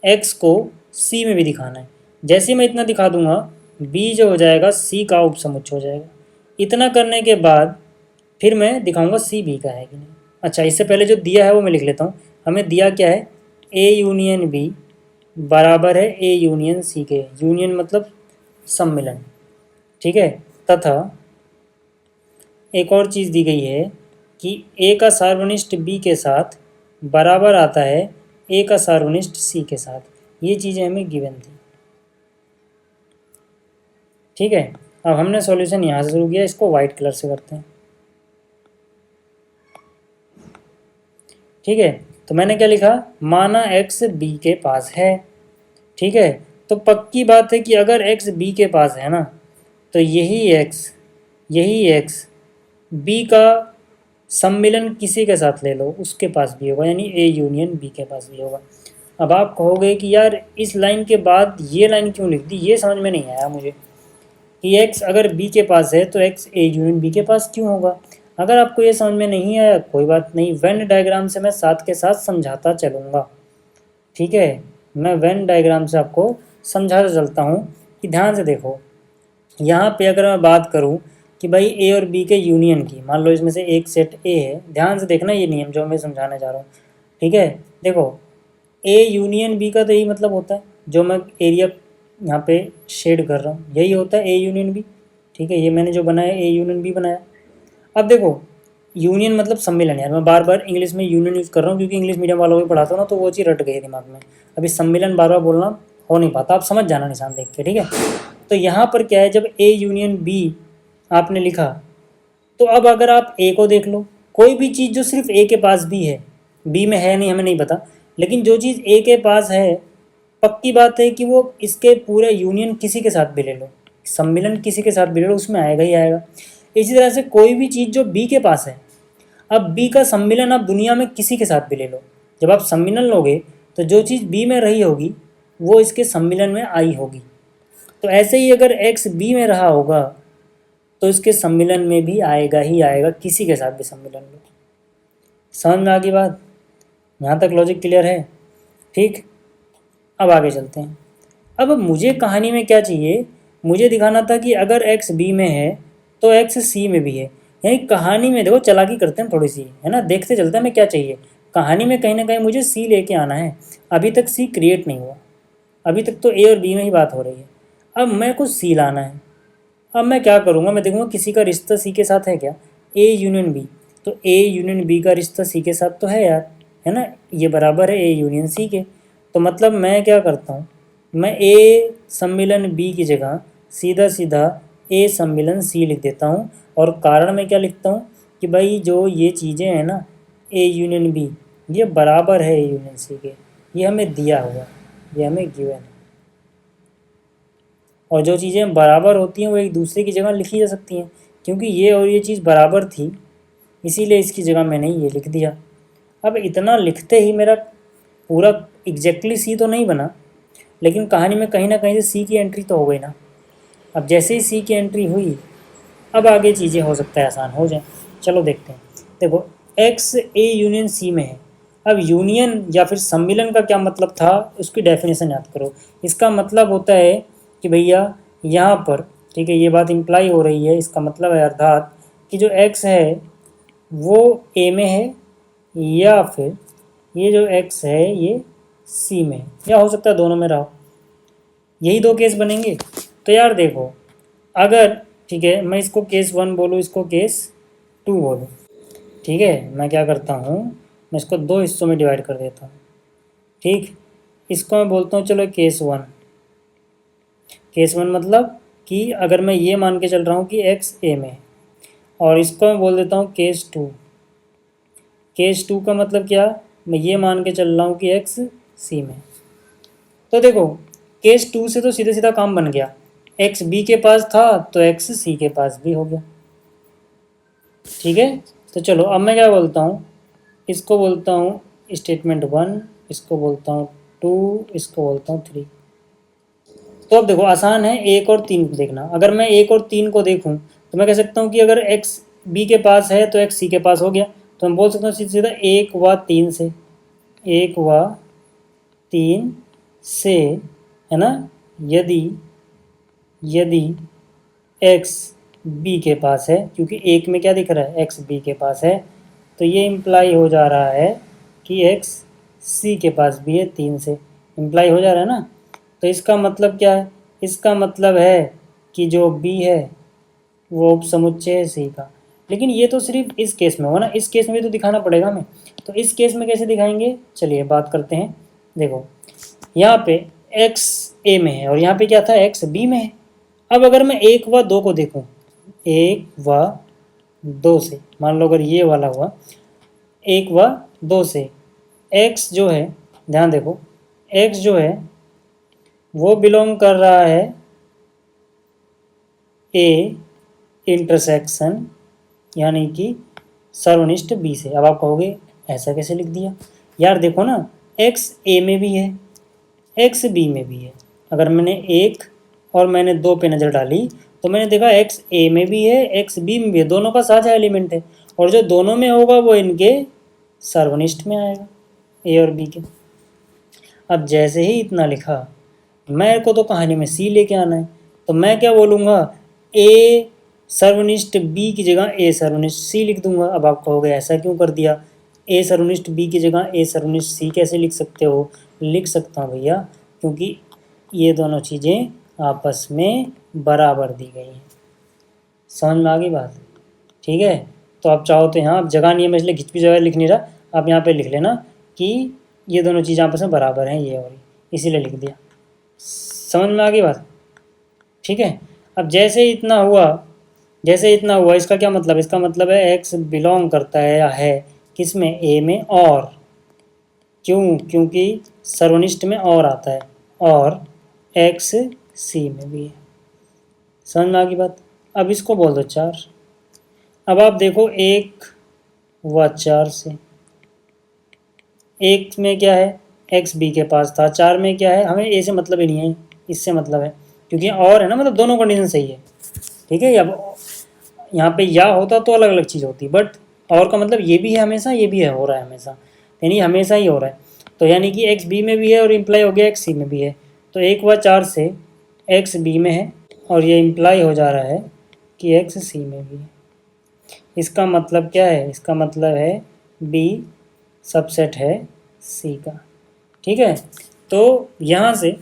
एक्स को सी में भी दिखाना है। जैसे मैं इतना दिखा दूंगा बी जो हो जाएगा सी का उपसमुच्चय हो जाएगा। इतना करने के बाद फिर मैं दिखाऊंगा सी बी का है कि नहीं। अच्छा, इससे पहले जो दिया है वो मैं लिख लेता हूँ। हमें दिया क्या है, ए यूनियन बी बराबर है ए यूनियन सी के। यूनियन मतलब सम्मिलन, ठीक है। तथा एक और चीज़ दी गई है कि ए का सार्वनिष्ठ बी के साथ बराबर आता है ए का सार्वनिष्ठ सी के साथ। ये चीज़ें हमें गिवन थी। ठीक है, अब हमने सॉल्यूशन यहाँ से शुरू किया, इसको वाइट कलर से करते हैं। ठीक है, तो मैंने क्या लिखा, माना एक्स बी के पास है। ठीक है, तो पक्की बात है कि अगर एक्स बी के पास है ना, तो यही एक्स बी का सम्मिलन किसी के साथ ले लो उसके पास भी होगा, यानी ए यूनियन बी के पास भी होगा। अब आप कहोगे कि यार इस लाइन के बाद ये लाइन क्यों लिख दी, ये समझ में नहीं आया मुझे कि एक्स अगर बी के पास है तो एक्स ए यूनियन बी के पास क्यों होगा। अगर आपको ये समझ में नहीं आया कोई बात नहीं, वेन डायग्राम से मैं साथ के साथ समझाता चलूँगा। ठीक है, मैं वेन डायग्राम से आपको समझाता चलता हूँ कि ध्यान से देखो। यहाँ पे अगर मैं बात करूँ कि भाई ए और बी के यूनियन की, मान लो इसमें से एक सेट ए है, ध्यान से देखना ये नियम जो मैं समझाने जा रहा हूँ। ठीक है, देखो ए यूनियन बी का तो यही मतलब होता है, जो मैं एरिया यहाँ पे शेड कर रहा हूँ यही होता है ए यूनियन बी। ठीक है, ये मैंने जो बनाया ए यूनियन बी बनाया। अब देखो यूनियन मतलब सम्मिलन, यार मैं बार बार इंग्लिश में यूनियन यूज़ कर रहा हूँ क्योंकि इंग्लिश मीडियम वालों को पढ़ाता हूँ ना, तो वो चीज़ रट गई दिमाग में। अभी सम्मिलन बार बार बोलना हो नहीं पाता, आप समझ जाना निशान देख के। ठीक है, तो यहाँ पर क्या है, जब ए यूनियन बी आपने लिखा, तो अब अगर आप ए को देख लो, कोई भी चीज़ जो सिर्फ ए के पास भी है, बी में है नहीं हमें नहीं पता, लेकिन जो चीज़ ए के पास है पक्की बात है कि वो इसके पूरे यूनियन किसी के साथ भी ले लो, सम्मिलन किसी के साथ भी ले लो, उसमें आएगा ही आएगा। इसी तरह से कोई भी चीज़ जो बी के पास है, अब बी का सम्मिलन आप दुनिया में किसी के साथ भी ले लो, जब आप सम्मिलन लोगे तो जो चीज़ बी में रही होगी वो इसके सम्मिलन में आई होगी। तो ऐसे ही अगर एक्स बी में रहा होगा तो इसके सम्मिलन में भी आएगा ही आएगा, किसी के साथ भी सम्मिलन लो। समझ में आ गई बात, यहाँ तक लॉजिक क्लियर है। ठीक, अब आगे चलते हैं। अब मुझे कहानी में क्या चाहिए, मुझे दिखाना था कि अगर एक्स बी में है तो एक्स सी में भी है। यानी कहानी में देखो चलाकी करते हैं थोड़ी सी, है ना, देखते चलते हैं हमें क्या चाहिए। कहानी में कहीं ना कहीं मुझे सी लेके आना है। अभी तक सी क्रिएट नहीं हुआ, अभी तक तो ए और बी में ही बात हो रही है। अब मैं कुछ सी लाना है। अब मैं क्या करूँगा, मैं देखूँगा किसी का रिश्ता सी के साथ है क्या, ए यूनियन बी, तो ए यूनियन बी का रिश्ता सी के साथ तो है यार, है ना, ये बराबर है ए यूनियन सी के। तो मतलब मैं क्या करता हूँ, मैं ए सम्मिलन बी की जगह सीधा सीधा ए सम्मिलन सी लिख देता हूँ। और कारण में क्या लिखता हूँ कि भाई जो ये चीज़ें हैं ना, ए यूनियन बी ये बराबर है ए यूनियन सी के, ये हमें दिया हुआ, ये हमें गिवन है। और जो चीज़ें बराबर होती हैं वो एक दूसरे की जगह लिखी जा सकती हैं, क्योंकि ये और ये चीज़ बराबर थी इसीलिए इसकी जगह मैंने ये लिख दिया। अब इतना लिखते ही मेरा पूरा एग्जैक्टली सी तो नहीं बना, लेकिन कहानी में कहीं ना कहीं से सी की एंट्री तो हो गई ना। अब जैसे ही सी की एंट्री हुई, अब आगे चीज़ें हो सकता है आसान हो जाए। चलो देखते हैं। देखो एक्स ए यूनियन सी में है। अब यूनियन या फिर सम्मिलन का क्या मतलब था, उसकी डेफिनेशन याद करो। इसका मतलब होता है कि भैया यहाँ पर, ठीक है, ये बात इम्प्लाई हो रही है, इसका मतलब है अर्थात कि जो एक्स है वो ए में है, या फिर ये जो एक्स है ये सी में है, या हो सकता है दोनों में रहो। यही दो केस बनेंगे। तो यार देखो, अगर, ठीक है, मैं इसको केस 1 बोलूँ, इसको केस 2 बोलूँ। ठीक है, मैं क्या करता हूँ, मैं इसको दो हिस्सों में डिवाइड कर देता हूँ। ठीक, इसको मैं बोलता हूँ चलो केस 1। केस 1 मतलब कि अगर मैं ये मान के चल रहा हूँ कि एक्स ए में है, और इसको मैं बोल देता हूँ केस 2। केस 2 का मतलब क्या, मैं ये मान के चल रहा हूँ कि एक्स सी में। तो देखो केस 2 से तो सीधा सीधा काम बन गया, एक्स बी के पास था तो एक्स सी के पास भी हो गया। ठीक है, तो चलो अब मैं क्या बोलता हूँ, इसको बोलता हूँ स्टेटमेंट 1, इसको बोलता हूँ 2, इसको बोलता हूँ 3। तो अब देखो आसान है 1 और 3 को देखना। अगर मैं 1 और 3 को देखूँ तो मैं कह सकता हूँ कि अगर एक्स बी के पास है तो एक्स सी के पास हो गया। तो मैं बोल सकता हूँ सीधा सीधा 1 व 3 से, 1 व 3 से, है ना, यदि यदि एक्स बी के पास है, क्योंकि एक में क्या दिख रहा है, एक्स बी के पास है, तो ये इम्प्लाई हो जा रहा है कि एक्स सी के पास भी है, 3 से इम्प्लाई हो जा रहा है ना। तो इसका मतलब क्या है, इसका मतलब है कि जो बी है वो उपसमुच्चय है सी का। लेकिन ये तो सिर्फ इस केस में होगा ना, इस केस में भी तो दिखाना पड़ेगा हमें। तो इस केस में कैसे दिखाएंगे, चलिए बात करते हैं। देखो यहाँ पे x a में है और यहाँ पे क्या था x b में है। अब अगर मैं 1 व 2 को देखूँ, 1 व 2 से, मान लो अगर ये वाला हुआ 1 व 2 से, x जो है, ध्यान देखो, x जो है वो बिलोंग कर रहा है a इंटरसेक्शन यानी कि सर्वनिष्ठ b से। अब आप कहोगे ऐसा कैसे लिख दिया यार, देखो ना x a में भी है x b में भी है। अगर मैंने 1 और मैंने 2 पे नज़र डाली तो मैंने देखा x a में भी है x b में भी है, दोनों का साझा एलिमेंट है और जो दोनों में होगा वो इनके सर्वनिष्ठ में आएगा, a और b के। अब जैसे ही इतना लिखा, मैं को तो कहानी में c लेके आना है, तो मैं क्या बोलूँगा, a सर्वनिष्ठ b की जगह a सर्वनिष्ठ c लिख दूंगा। अब आप कहोगे ऐसा क्यों कर दिया, a सर्वनिष्ठ b की जगह a सर्वनिष्ठ c कैसे लिख सकते हो? लिख सकता हूँ भैया, क्योंकि ये दोनों चीज़ें आपस में बराबर दी गई हैं। समझ में आ गई बात? ठीक है, तो आप चाहो तो यहाँ आप जगह नहीं है, मैं इसलिए घिचपी जगह लिख नहीं रहा, आप यहाँ पे लिख लेना कि ये दोनों चीज़ें आपस में बराबर हैं, ये और ये, इसीलिए लिख दिया। समझ में आ गई बात? ठीक है, अब जैसे इतना हुआ, इसका क्या मतलब? इसका मतलब है x बिलोंग करता है या है किस में, a में, और क्यों? क्योंकि सर्वनिष्ठ में और आता है, और x c में भी है। समझ में आ गई बात? अब इसको बोल दो 4। अब आप देखो 1 व 4 से, 1 में क्या है x b के पास था, 4 में क्या है, हमें a से मतलब ही नहीं है, इससे मतलब है, क्योंकि और है ना, मतलब दोनों कंडीशन सही है। ठीक है, अब यहाँ पे या होता तो अलग अलग चीज़ होती, बट और का मतलब ये भी है हमेशा, ये भी है, हो रहा है हमेशा, यानी हमेशा ही हो रहा है। तो यानी कि x b में भी है और इम्प्लाई हो गया x c में भी है। तो 1 व 4 से x b में है और ये इम्प्लाई हो जा रहा है कि x c में भी है। इसका मतलब क्या है? इसका मतलब है b सबसेट है c का। ठीक है, तो यहाँ से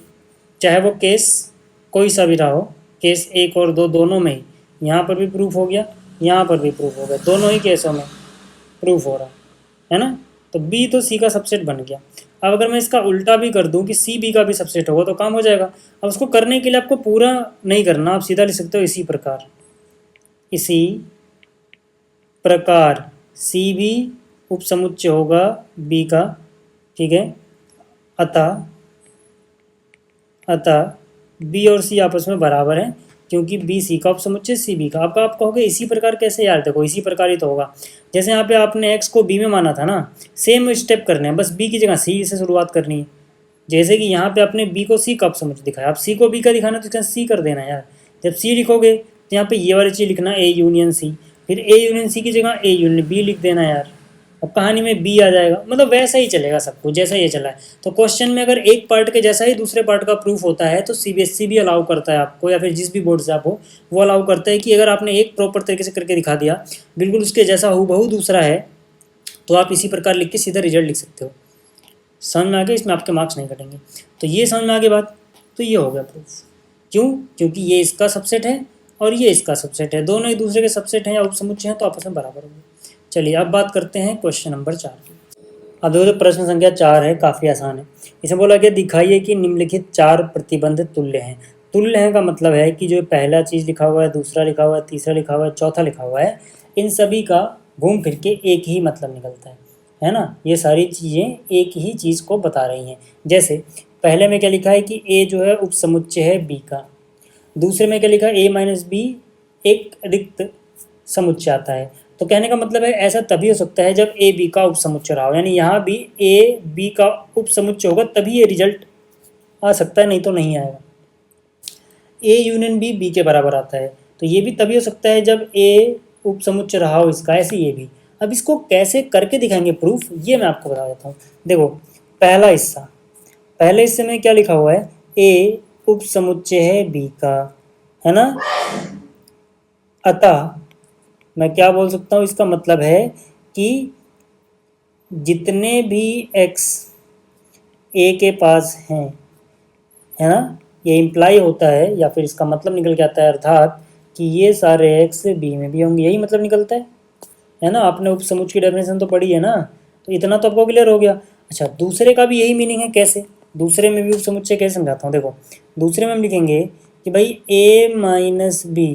चाहे वो केस कोई सा भी रहा हो, केस 1 और 2 दोनों में ही, यहाँ पर भी प्रूफ हो गया, यहाँ पर भी प्रूफ हो गया, दोनों ही केसों में प्रूफ हो रहा है ना। तो b तो c का सबसेट बन गया। अब अगर मैं इसका उल्टा भी कर दूं कि c b का भी सबसेट होगा तो काम हो जाएगा। अब उसको करने के लिए आपको पूरा नहीं करना, आप सीधा लिख सकते हो इसी प्रकार c भी उपसमुच्चय होगा b का। ठीक है, अतः b और c आपस में बराबर हैं, क्योंकि b c का उपसमुच्चय c b का। आप कहोगे इसी प्रकार कैसे यार? देखो इसी प्रकार ही तो होगा, जैसे यहाँ पे आपने x को b में माना था ना, सेम स्टेप करने हैं, बस b की जगह c से शुरुआत करनी है। जैसे कि यहाँ पे आपने b को c का उपसमुच्चय दिखाया, आप c को b का दिखाना तो इसका c कर देना यार। जब c लिखोगे तो यहाँ पे ये वाली चीज़ लिखना a यूनियन c, फिर a यूनियन c की जगह a यूनियन b लिख देना यार। अब कहानी में बी आ जाएगा, मतलब वैसा ही चलेगा सब कुछ जैसा ये चला है। तो क्वेश्चन में अगर एक पार्ट के जैसा ही दूसरे पार्ट का प्रूफ होता है तो सीबीएसई भी अलाउ करता है आपको, या फिर जिस भी बोर्ड से आप हो वो अलाउ करता है कि अगर आपने एक प्रॉपर तरीके से करके दिखा दिया, बिल्कुल उसके जैसा हूबहू दूसरा है, तो आप इसी प्रकार लिख के सीधा रिजल्ट लिख सकते हो। समझ में आ गया? इसमें आपके मार्क्स नहीं कटेंगे। तो ये समझ में आ गई बात? तो ये हो गया प्रूफ। क्यों? क्योंकि ये इसका सबसेट है और ये इसका सबसेट है, दोनों एक दूसरे के सबसेट हैं या उपसमुच्चय हैं, तो आपस में बराबर होंगे। चलिए अब बात करते हैं क्वेश्चन नंबर 4 की। अब देखो जो प्रश्न संख्या 4 है काफ़ी आसान है। इसे बोला गया दिखाइए कि निम्नलिखित 4 प्रतिबंध तुल्य हैं। तुल्य हैं का मतलब है कि जो पहला चीज़ लिखा हुआ है, दूसरा लिखा हुआ है, तीसरा लिखा हुआ है, चौथा लिखा हुआ है, इन सभी का घूम फिर के एक ही मतलब निकलता है ना। ये सारी चीज़ें एक ही चीज़ को बता रही हैं। जैसे पहले में क्या लिखा है कि a जो है उपसमुच्चय है b का, दूसरे में क्या लिखा है a माइनस b एक रिक्त समुच्चय आता है। तो कहने का मतलब है ऐसा तभी हो सकता है जब ए बी का उपसमुच्चय रहा हो, यानी यहाँ भी ए बी का उपसमुच्चय होगा तभी ये रिजल्ट आ सकता है, नहीं तो नहीं आएगा। ए यूनियन बी बी के बराबर आता है, तो ये भी तभी हो सकता है जब ए उपसमुच्चय रहा हो इसका, ऐसे ये भी। अब इसको कैसे करके दिखाएंगे प्रूफ, ये मैं आपको बता देता हूँ। देखो पहला हिस्सा, पहले हिस्से में क्या लिखा हुआ है, ए उपसमुच्चय है बी का, है ना। अतः मैं क्या बोल सकता हूँ, इसका मतलब है कि जितने भी x a के पास हैं, है ना, ये इम्प्लाई होता है या फिर इसका मतलब निकल के आता है अर्थात कि ये सारे एक्स बी में भी होंगे, यही मतलब निकलता है ना। आपने उपसमुच्चय की डेफिनेशन तो पढ़ी है ना, तो इतना तो आपको क्लियर हो गया। अच्छा, दूसरे का भी यही मीनिंग है। कैसे? दूसरे में भी उपसमुच्चय कैसे समझाता हूँ। देखो, दूसरे में हम लिखेंगे कि भाई ए माइनस बी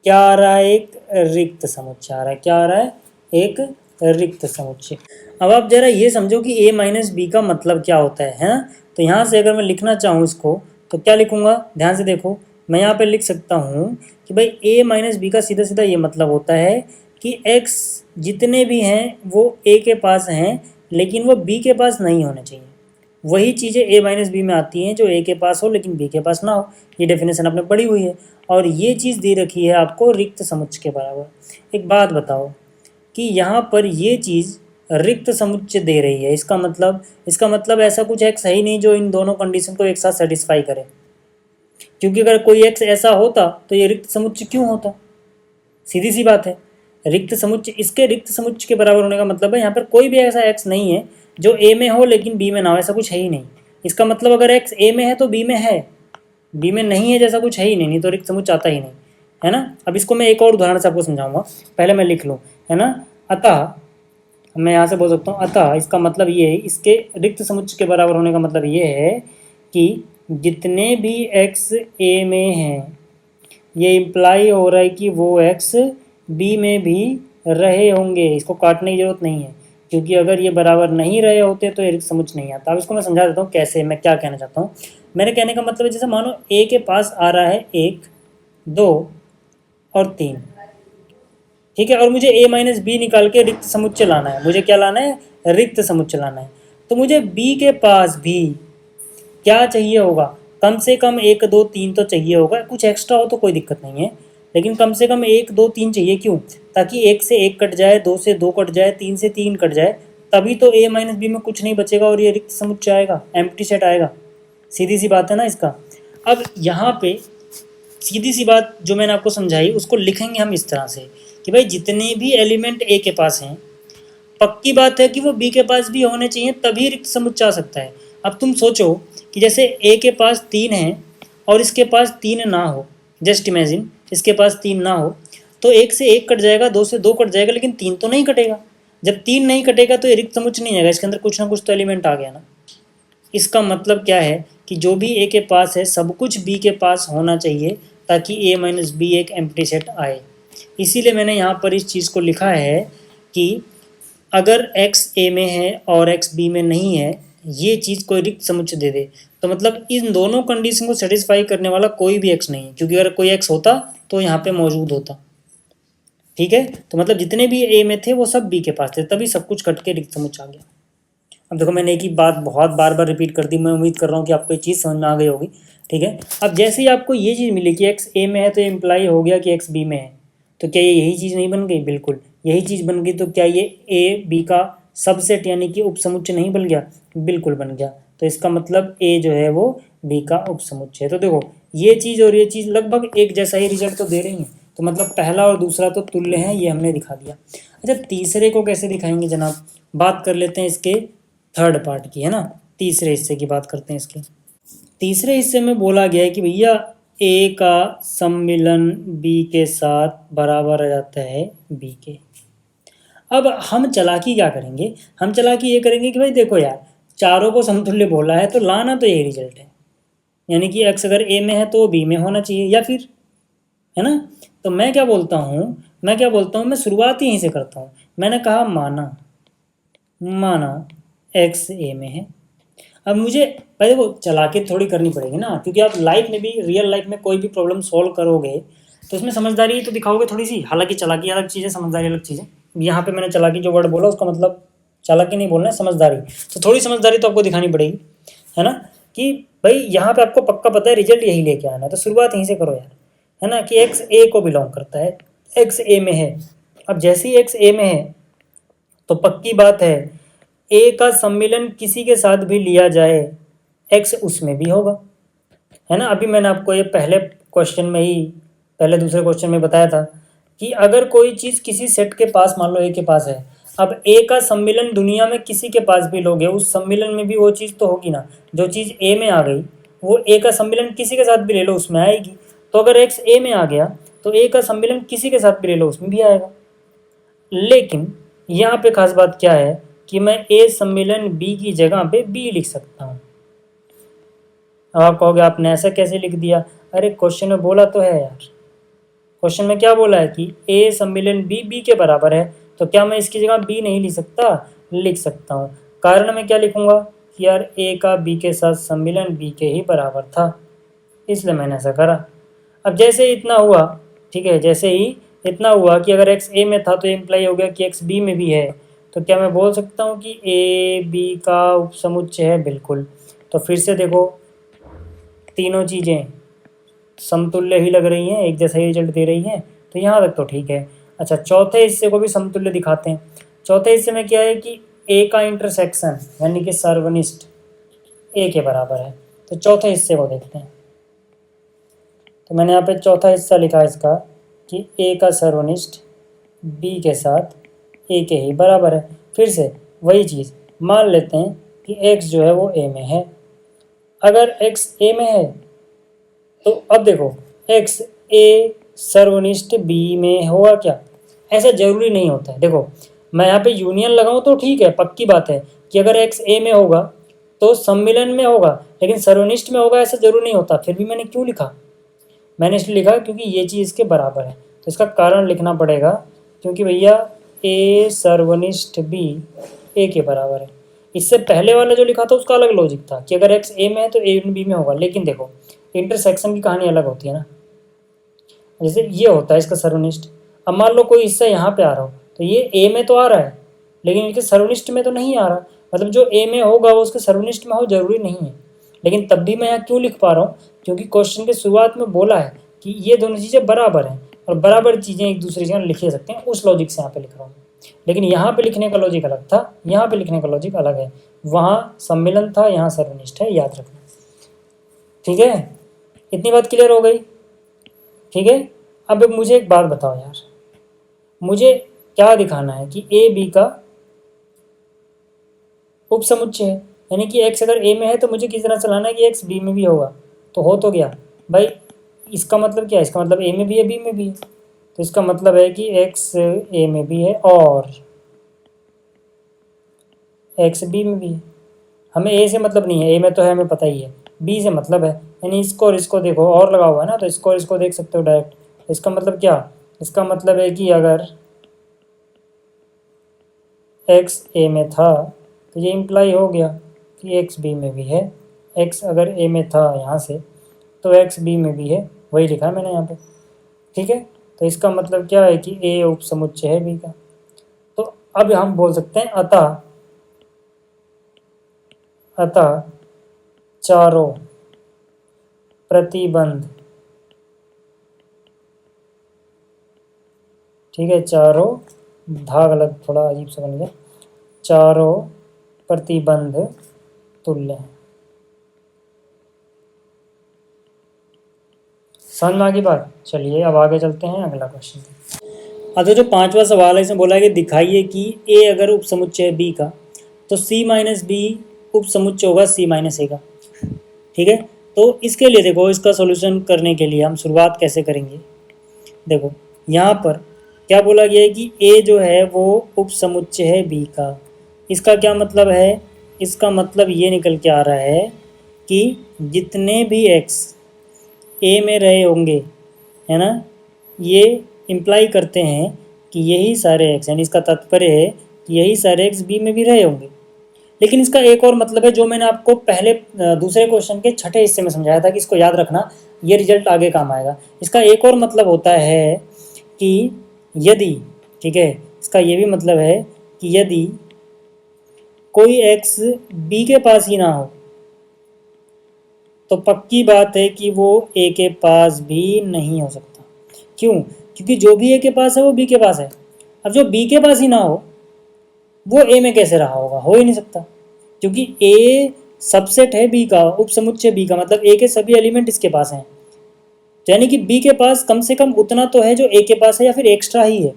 क्या आ रहा है, एक रिक्त समुच्चय आ रहा है। क्या आ रहा है? एक रिक्त समुच्चय। अब आप जरा ये समझो कि ए माइनस बी का मतलब क्या होता है ना। तो यहाँ से अगर मैं लिखना चाहूँ इसको तो क्या लिखूंगा, ध्यान से देखो। मैं यहाँ पे लिख सकता हूँ कि भाई ए माइनस बी का सीधा सीधा ये मतलब होता है कि एक्स जितने भी हैं वो ए के पास हैं लेकिन वो बी के पास नहीं होने चाहिए। वही चीज़ें ए माइनस बी में आती हैं जो ए के पास हो लेकिन बी के पास ना हो। ये डेफिनेशन आपने पढ़ी हुई है। और ये चीज़ दे रखी है आपको रिक्त समुच्चय के बराबर। एक बात बताओ कि यहाँ पर ये चीज़ रिक्त समुच्चय दे रही है, इसका मतलब ऐसा कुछ एक्स है ही नहीं जो इन दोनों कंडीशन को एक साथ सेटिस्फाई करे। क्योंकि अगर कोई एक्स ऐसा होता तो ये रिक्त समुच्चय क्यों होता? सीधी सी बात है। रिक्त समुच्चय, इसके रिक्त समुच्चय के बराबर होने का मतलब है यहाँ पर कोई भी ऐसा एक्स नहीं है जो ए में हो लेकिन बी में ना हो, ऐसा कुछ है ही नहीं। इसका मतलब अगर एक्स ए में है तो बी में है, बी में नहीं है जैसा कुछ है ही नहीं, तो रिक्त समुच्चय आता ही नहीं, है ना। अब इसको मैं एक और उदाहरण से आपको समझाऊंगा, पहले मैं लिख लूँ, है ना। अतः मैं यहाँ से बोल सकता हूँ अतः इसका मतलब ये है, इसके रिक्त समुच्चय के बराबर होने का मतलब ये है कि जितने भी एक्स ए में हैं ये इम्प्लाई हो रहा है कि वो एक्स बी में भी रहे होंगे। इसको काटने की जरूरत नहीं है क्योंकि अगर ये बराबर नहीं रहे होते तो ये रिक्त समुच्चय नहीं आता। अब इसको मैं समझा देता हूँ कैसे, मैं क्या कहना चाहता हूँ। मेरे कहने का मतलब है जैसे मानो ए के पास आ रहा है 1, 2 और 3, ठीक है, और मुझे ए माइनस बी निकाल के रिक्त समुच्चय लाना है। मुझे क्या लाना है? रिक्त समुच्चय लाना है। तो मुझे बी के पास भी क्या चाहिए होगा? कम से कम 1, 2, 3 तो चाहिए होगा। कुछ एक्स्ट्रा हो तो कोई दिक्कत नहीं है, लेकिन कम से कम 1, 2, 3 चाहिए। क्यों? ताकि 1 से 1 कट जाए, 2 से 2 कट जाए, 3 से 3 कट जाए, तभी तो ए माइनस बी में कुछ नहीं बचेगा और ये रिक्त समुच्चय आएगा, एम्प्टी सेट आएगा। सीधी सी बात है ना इसका। अब यहाँ पे सीधी सी बात जो मैंने आपको समझाई उसको लिखेंगे हम इस तरह से कि भाई जितने भी एलिमेंट ए के पास हैं, पक्की बात है कि वो बी के पास भी होने चाहिए, तभी रिक्त समुच्चय आ सकता है। अब तुम सोचो कि जैसे ए के पास 3 है और इसके पास 3 ना हो, जस्ट इमेजिन इसके पास 3 ना हो, तो 1 से 1 कट जाएगा, 2 से 2 कट जाएगा, लेकिन 3 तो नहीं कटेगा। जब 3 नहीं कटेगा तो ये रिक्त समुच्चय नहीं आएगा, इसके अंदर कुछ ना कुछ तो एलिमेंट आ गया ना। इसका मतलब क्या है कि जो भी ए के पास है सब कुछ बी के पास होना चाहिए ताकि ए माइनस बी एक एम्प्टी सेट आए। इसीलिए मैंने यहाँ पर इस चीज़ को लिखा है कि अगर x ए में है और x बी में नहीं है, ये चीज़ कोई रिक्त समुच्चय दे दे, तो मतलब इन दोनों कंडीशन को सेटिस्फाई करने वाला कोई भी x नहीं है, क्योंकि अगर कोई x होता तो यहाँ पे मौजूद होता। ठीक है, तो मतलब जितने भी ए में थे वो सब बी के पास थे, तभी सब कुछ कट के रिक्त समुच्चय आ गया। अब देखो मैंने एक ही बात बहुत बार बार रिपीट कर दी, मैं उम्मीद कर रहा हूँ कि आपको ये चीज़ समझ में आ गई होगी। ठीक है, अब जैसे ही आपको ये चीज़ मिली कि एक्स ए में है तो ये इम्प्लाई हो गया कि एक्स बी में है, तो क्या ये यही चीज़ नहीं बन गई? बिल्कुल यही चीज़ बन गई। तो क्या ये ए बी का सबसेट यानी कि उपसमुच्चय नहीं बन गया? बिल्कुल बन गया। तो इसका मतलब ए जो है वो बी का उपसमुच्चय है। तो देखो ये चीज़ और ये चीज़ लगभग एक जैसा ही रिजल्ट तो दे रही हैं, तो मतलब पहला और दूसरा तो तुल्य हैं, ये हमने दिखा दिया। अच्छा, तीसरे को कैसे दिखाएंगे जनाब? बात कर लेते हैं इसके थर्ड पार्ट की, है ना। तीसरे हिस्से की बात करते हैं इसके। तीसरे हिस्से में बोला गया है कि भैया ए का सम्मिलन बी के साथ बराबर आ जाता है बी के। अब हम चालाकी क्या करेंगे? हम चालाकी ये करेंगे कि भाई देखो यार, चारों को समतुल्य बोला है तो लाना तो यही रिजल्ट है, यानी कि एक्स अगर ए में है तो बी में होना चाहिए, या फिर, है ना। तो मैं क्या बोलता हूँ, मैं शुरुआत यहीं से करता हूँ। मैंने कहा माना एक्स ए में है। अब मुझे पहले वो चालाकी थोड़ी करनी पड़ेगी ना, क्योंकि आप लाइफ में भी, रियल लाइफ में कोई भी प्रॉब्लम सॉल्व करोगे तो उसमें समझदारी तो दिखाओगे थोड़ी सी। हालांकि चालाकी अलग चीज़ है, समझदारी अलग चीज़ है। यहाँ पे मैंने चालाकी जो वर्ड बोला उसका मतलब चालाकी नहीं बोलना है, समझदारी। तो थोड़ी समझदारी तो आपको दिखानी पड़ेगी, है ना, कि भाई यहाँ पे आपको पक्का पता है रिजल्ट यही लेके आना है, तो शुरुआत यहीं से करो यार, है ना, कि एक्स ए को बिलोंग करता है, एक्स ए में है। अब जैसे ही एक्स ए में है तो पक्की बात है ए का सम्मिलन किसी के साथ भी लिया जाए एक्स उसमें भी होगा, है ना। अभी मैंने आपको ये पहले क्वेश्चन में ही, पहले दूसरे क्वेश्चन में बताया था कि अगर कोई चीज़ किसी सेट के पास, मान लो ए के पास है, अब ए का सम्मिलन दुनिया में किसी के पास भी लोगे उस सम्मिलन में भी वो चीज़ तो होगी ना। जो चीज़ ए में आ गई वो ए का सम्मिलन किसी के साथ भी ले लो उसमें आएगी। तो अगर एक्स ए में आ गया तो ए का सम्मिलन किसी के साथ भी ले लो उसमें भी आएगा। लेकिन यहाँ पे खास बात क्या है कि मैं ए सम्मिलन बी की जगह पे बी लिख सकता हूँ। अब आप कहोगे आपने ऐसा कैसे लिख दिया? अरे क्वेश्चन में बोला तो है यार, क्वेश्चन में क्या बोला है कि ए सम्मिलन बी बी के बराबर है, तो क्या मैं इसकी जगह बी नहीं लिख सकता? लिख सकता हूँ। कारण में क्या लिखूंगा कि यार ए का बी के साथ सम्मिलन बी के ही बराबर था, इसलिए मैंने ऐसा करा। अब जैसे ही इतना हुआ, ठीक है, जैसे ही इतना हुआ कि अगर एक्स ए में था तो इम्प्लाई हो गया कि एक्स बी में भी है, तो क्या मैं बोल सकता हूँ कि ए बी का उपसमुच्चय है? बिल्कुल। तो फिर से देखो, तीनों चीज़ें समतुल्य ही लग रही हैं, एक जैसा ही रिजल्ट दे रही हैं, तो यहाँ तक तो ठीक है। अच्छा, चौथे हिस्से को भी समतुल्य दिखाते हैं। चौथे हिस्से में क्या है कि ए का इंटरसेक्शन यानी कि सर्वनिष्ठ ए के बराबर है। तो चौथे हिस्से को देखते हैं। तो मैंने यहाँ पे चौथा हिस्सा लिखा इसका कि ए का सर्वनिष्ठ बी के साथ ए के ही बराबर है। फिर से वही चीज़ मान लेते हैं कि एक्स जो है वो ए में है। अगर एक्स ए में है तो अब देखो एक्स ए सर्वनिष्ठ बी में होगा क्या? ऐसा जरूरी नहीं होता है। देखो मैं यहाँ पे यूनियन लगाऊं तो ठीक है, पक्की बात है कि अगर एक्स ए में होगा तो सम्मिलन में होगा, लेकिन सर्वनिष्ठ में होगा ऐसा जरूरी नहीं होता। फिर भी मैंने क्यों लिखा? मैंने इसलिए लिखा क्योंकि ये चीज़ इसके बराबर है, तो इसका कारण लिखना पड़ेगा। क्योंकि भैया ए सर्वनिष्ठ बी ए के बराबर है। इससे पहले वाला जो लिखा था उसका अलग लॉजिक था कि अगर एक्स ए में है तो ए बी में होगा, लेकिन देखो इंटरसेक्शन की कहानी अलग होती है ना। जैसे ये होता है इसका सर्वनिष्ठ। अब मान लो कोई हिस्सा यहाँ पे आ रहा हो तो ये ए में तो आ रहा है लेकिन इसके सर्वनिष्ठ में तो नहीं आ रहा। मतलब जो ए में होगा वो उसके सर्वनिष्ठ में हो जरूरी नहीं है, लेकिन तब भी मैं यहाँ क्यों लिख पा रहा हूँ? क्योंकि क्वेश्चन के शुरुआत में बोला है कि ये दोनों चीज़ें बराबर हैं और बराबर चीज़ें एक दूसरे से लिख सकते हैं, उस लॉजिक से यहाँ पे लिख रहा हूँ। लेकिन यहाँ पे लिखने का लॉजिक अलग था, यहाँ पे लिखने का लॉजिक अलग है। वहाँ सम्मिलन था, यहाँ सर्वनिष्ठ है, याद रखना। ठीक है, इतनी बात क्लियर हो गई? ठीक है। अब मुझे एक बात बताओ यार, मुझे क्या दिखाना है कि ए बी का उपसमुच्चय है, यानी कि एक्स अगर ए में है तो मुझे किस तरह चलाना है कि एक्स बी में भी होगा। तो हो तो गया भाई। इसका मतलब क्या है? इसका मतलब ए में भी है बी में भी है। तो इसका मतलब है कि एक्स ए में भी है और एक्स बी में भी है। हमें ए से मतलब नहीं है, ए में तो है हमें पता ही है, बी से मतलब है। यानी इसको और इसको देखो और लगा हुआ है ना, तो इसको और इसको देख सकते हो डायरेक्ट। इसका मतलब क्या? इसका मतलब है कि अगर एक्स ए में था तो ये इम्प्लाई हो गया कि एक्स बी में भी है। एक्स अगर ए में था यहाँ से तो एक्स बी में भी है, वही लिखा है मैंने यहाँ पे। ठीक है, तो इसका मतलब क्या है कि ए उपसमुच्चय है बी का। तो अब हम बोल सकते हैं अतः चारों प्रतिबंध, ठीक है, चारों धा गलत थोड़ा अजीब सा बन गया, चारों प्रतिबंध तुल्य हैं। समझ में आ गई बात? चलिए अब आगे चलते हैं अगला क्वेश्चन। अच्छा, जो पांचवा सवाल है इसमें बोला है कि दिखाइए कि ए अगर उपसमुच्चय है बी का तो सी माइनस बी उपसमुच्चय होगा सी माइनस ए का। ठीक है, तो इसके लिए देखो, इसका सॉल्यूशन करने के लिए हम शुरुआत कैसे करेंगे? देखो यहाँ पर क्या बोला गया है कि ए जो है वो उपसमुच्चय है बी का। इसका क्या मतलब है? इसका मतलब ये निकल के आ रहा है कि जितने भी एक्स ए में रहे होंगे, है ना, ये इम्प्लाई करते हैं कि यही सारे एक्स, यानी इसका तात्पर्य है कि यही सारे एक्स बी में भी रहे होंगे। लेकिन इसका एक और मतलब है जो मैंने आपको पहले दूसरे क्वेश्चन के छठे हिस्से में समझाया था कि इसको याद रखना, ये रिजल्ट आगे काम आएगा। इसका एक और मतलब होता है कि यदि, ठीक है, इसका ये भी मतलब है कि यदि कोई एक्स बी के पास ही ना हो तो पक्की बात है कि वो ए के पास भी नहीं हो सकता। क्यों? क्योंकि जो भी ए के पास है वो बी के पास है। अब जो बी के पास ही ना हो वो ए में कैसे रहा होगा? हो ही नहीं सकता, क्योंकि ए सबसेट है बी का, उपसमुच्चय बी का, मतलब ए के सभी एलिमेंट इसके पास हैं। तो यानी कि बी के पास कम से कम उतना तो है जो ए के पास है, या फिर एक्स्ट्रा ही है।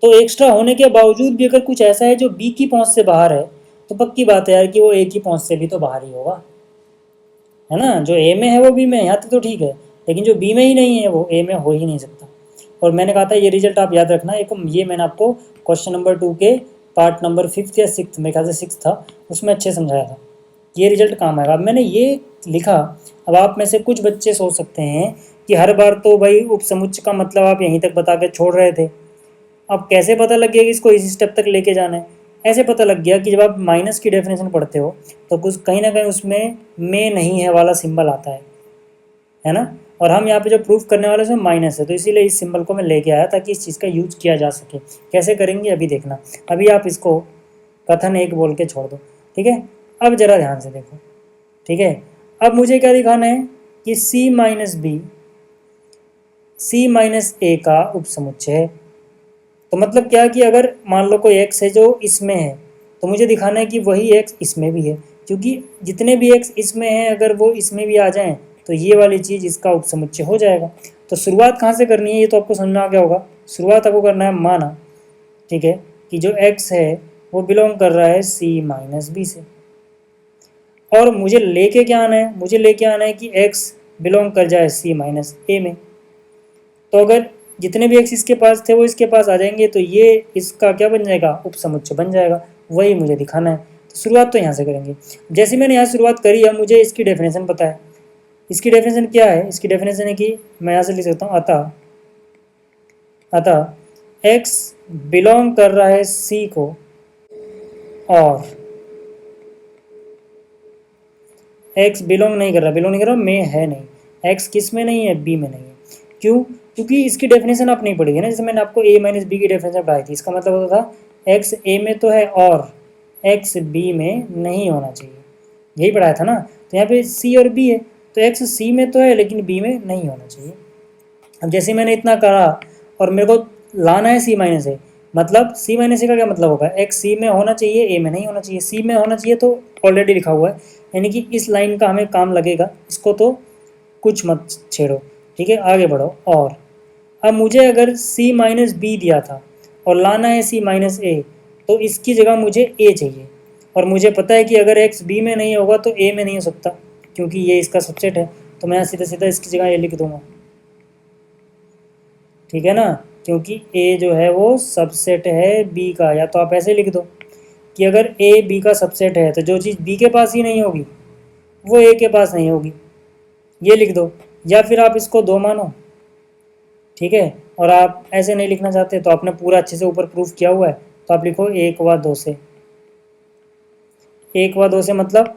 तो एक्स्ट्रा होने के बावजूद भी अगर कुछ ऐसा है जो बी की पहुंच से बाहर है तो पक्की बात है यार कि वो ए की पहुंच से भी तो बाहर ही होगा। है ना। जो ए में है वो बी में, यहाँ तक तो ठीक है, लेकिन जो बी में ही नहीं है वो ए में हो ही नहीं सकता। और मैंने कहा था ये रिजल्ट आप याद रखना। एक ये मैंने आपको क्वेश्चन नंबर 2 के पार्ट नंबर 5 या 6, मेरे ख्याल से 6 था, उसमें अच्छे समझाया था। ये रिजल्ट काम आएगा। अब मैंने ये लिखा। अब आप में से कुछ बच्चे सोच सकते हैं कि हर बार तो भाई उपसमुच्चय का मतलब आप यहीं तक बता के छोड़ रहे थे, अब कैसे पता लग गया कि इसको इसी स्टेप तक लेके जाना है। ऐसे पता लग गया कि जब आप माइनस की डेफिनेशन पढ़ते हो तो कुछ कहीं ना कहीं उसमें में नहीं है वाला सिंबल आता है ना। और हम यहाँ पे जो प्रूफ करने वाले उसमें माइनस है, तो इसीलिए इस सिंबल को मैं लेके आया ताकि इस चीज़ का यूज किया जा सके। कैसे करेंगे अभी देखना। अभी आप इसको कथन 1 बोल के छोड़ दो, ठीक है। अब जरा ध्यान से देखो, ठीक है। अब मुझे क्या दिखाना है कि सी माइनस बी सी माइनस ए का उपसमुच्चय है। तो मतलब क्या कि अगर मान लो कोई एक्स है जो इसमें है, तो मुझे दिखाना है कि वही एक्स इसमें भी है, क्योंकि जितने भी एक्स इसमें हैं अगर वो इसमें भी आ जाएं तो ये वाली चीज़ इसका उपसमुच्चय हो जाएगा। तो शुरुआत कहाँ से करनी है ये तो आपको समझ में आ गया होगा। शुरुआत आपको करना है माना, ठीक है, कि जो एक्स है वो बिलोंग कर रहा है सी माइनस बी से। और मुझे लेके क्या आना है, मुझे लेके आना है कि एक्स बिलोंग कर जाए सी माइनस ए में। तो अगर जितने भी एक्स इसके पास थे वो इसके पास आ जाएंगे तो ये इसका क्या बन जाएगा, उपसमुच्चय बन जाएगा। वही मुझे दिखाना है। तो शुरुआत तो यहाँ से करेंगे। जैसे मैंने यहाँ शुरुआत करी है, मुझे इसकी डेफिनेशन पता है। इसकी डेफिनेशन क्या है, इसकी डेफिनेशन है कि मैं यहाँ से लिख सकता हूँ अतः एक्स बिलोंग कर रहा है सी को और एक्स बिलोंग नहीं कर रहा में है नहीं। एक्स किस में नहीं है, बी में नहीं है। क्यों, क्योंकि इसकी डेफिनेशन आप नहीं पढ़ी ना। जैसे मैंने आपको ए माइनस बी की डेफिनेशन पढ़ाई थी, इसका मतलब होता था एक्स ए में तो है और एक्स बी में नहीं होना चाहिए, यही पढ़ाया था ना। तो यहाँ पे सी और बी है, तो एक्स सी में तो है लेकिन बी में नहीं होना चाहिए। अब जैसे मैंने इतना करा और मेरे को लाना है सी माइनस ए, मतलब सी माइनस ए का क्या मतलब होगा, एक्स सी में होना चाहिए ए में नहीं होना चाहिए। सी में होना चाहिए तो ऑलरेडी लिखा हुआ है, यानी कि इस लाइन का हमें काम लगेगा, इसको तो कुछ मत छेड़ो, ठीक है, आगे बढ़ो। और अब मुझे अगर सी माइनस बी दिया था और लाना है सी माइनस ए, तो इसकी जगह मुझे ए चाहिए। और मुझे पता है कि अगर एक्स बी में नहीं होगा तो ए में नहीं हो सकता, क्योंकि ये इसका सबसेट है। तो मैं सीधा सीधा इसकी जगह ए लिख दूंगा, ठीक है ना, क्योंकि ए जो है वो सबसेट है बी का। या तो आप ऐसे लिख दो कि अगर ए बी का सबसेट है तो जो चीज़ बी के पास ही नहीं होगी वो ए के पास नहीं होगी, ये लिख दो। या फिर आप इसको 2 मानो, ठीक है। और आप ऐसे नहीं लिखना चाहते तो आपने पूरा अच्छे से ऊपर प्रूफ किया हुआ है, तो आप लिखो 1 व 2 से। 1 व 2 से मतलब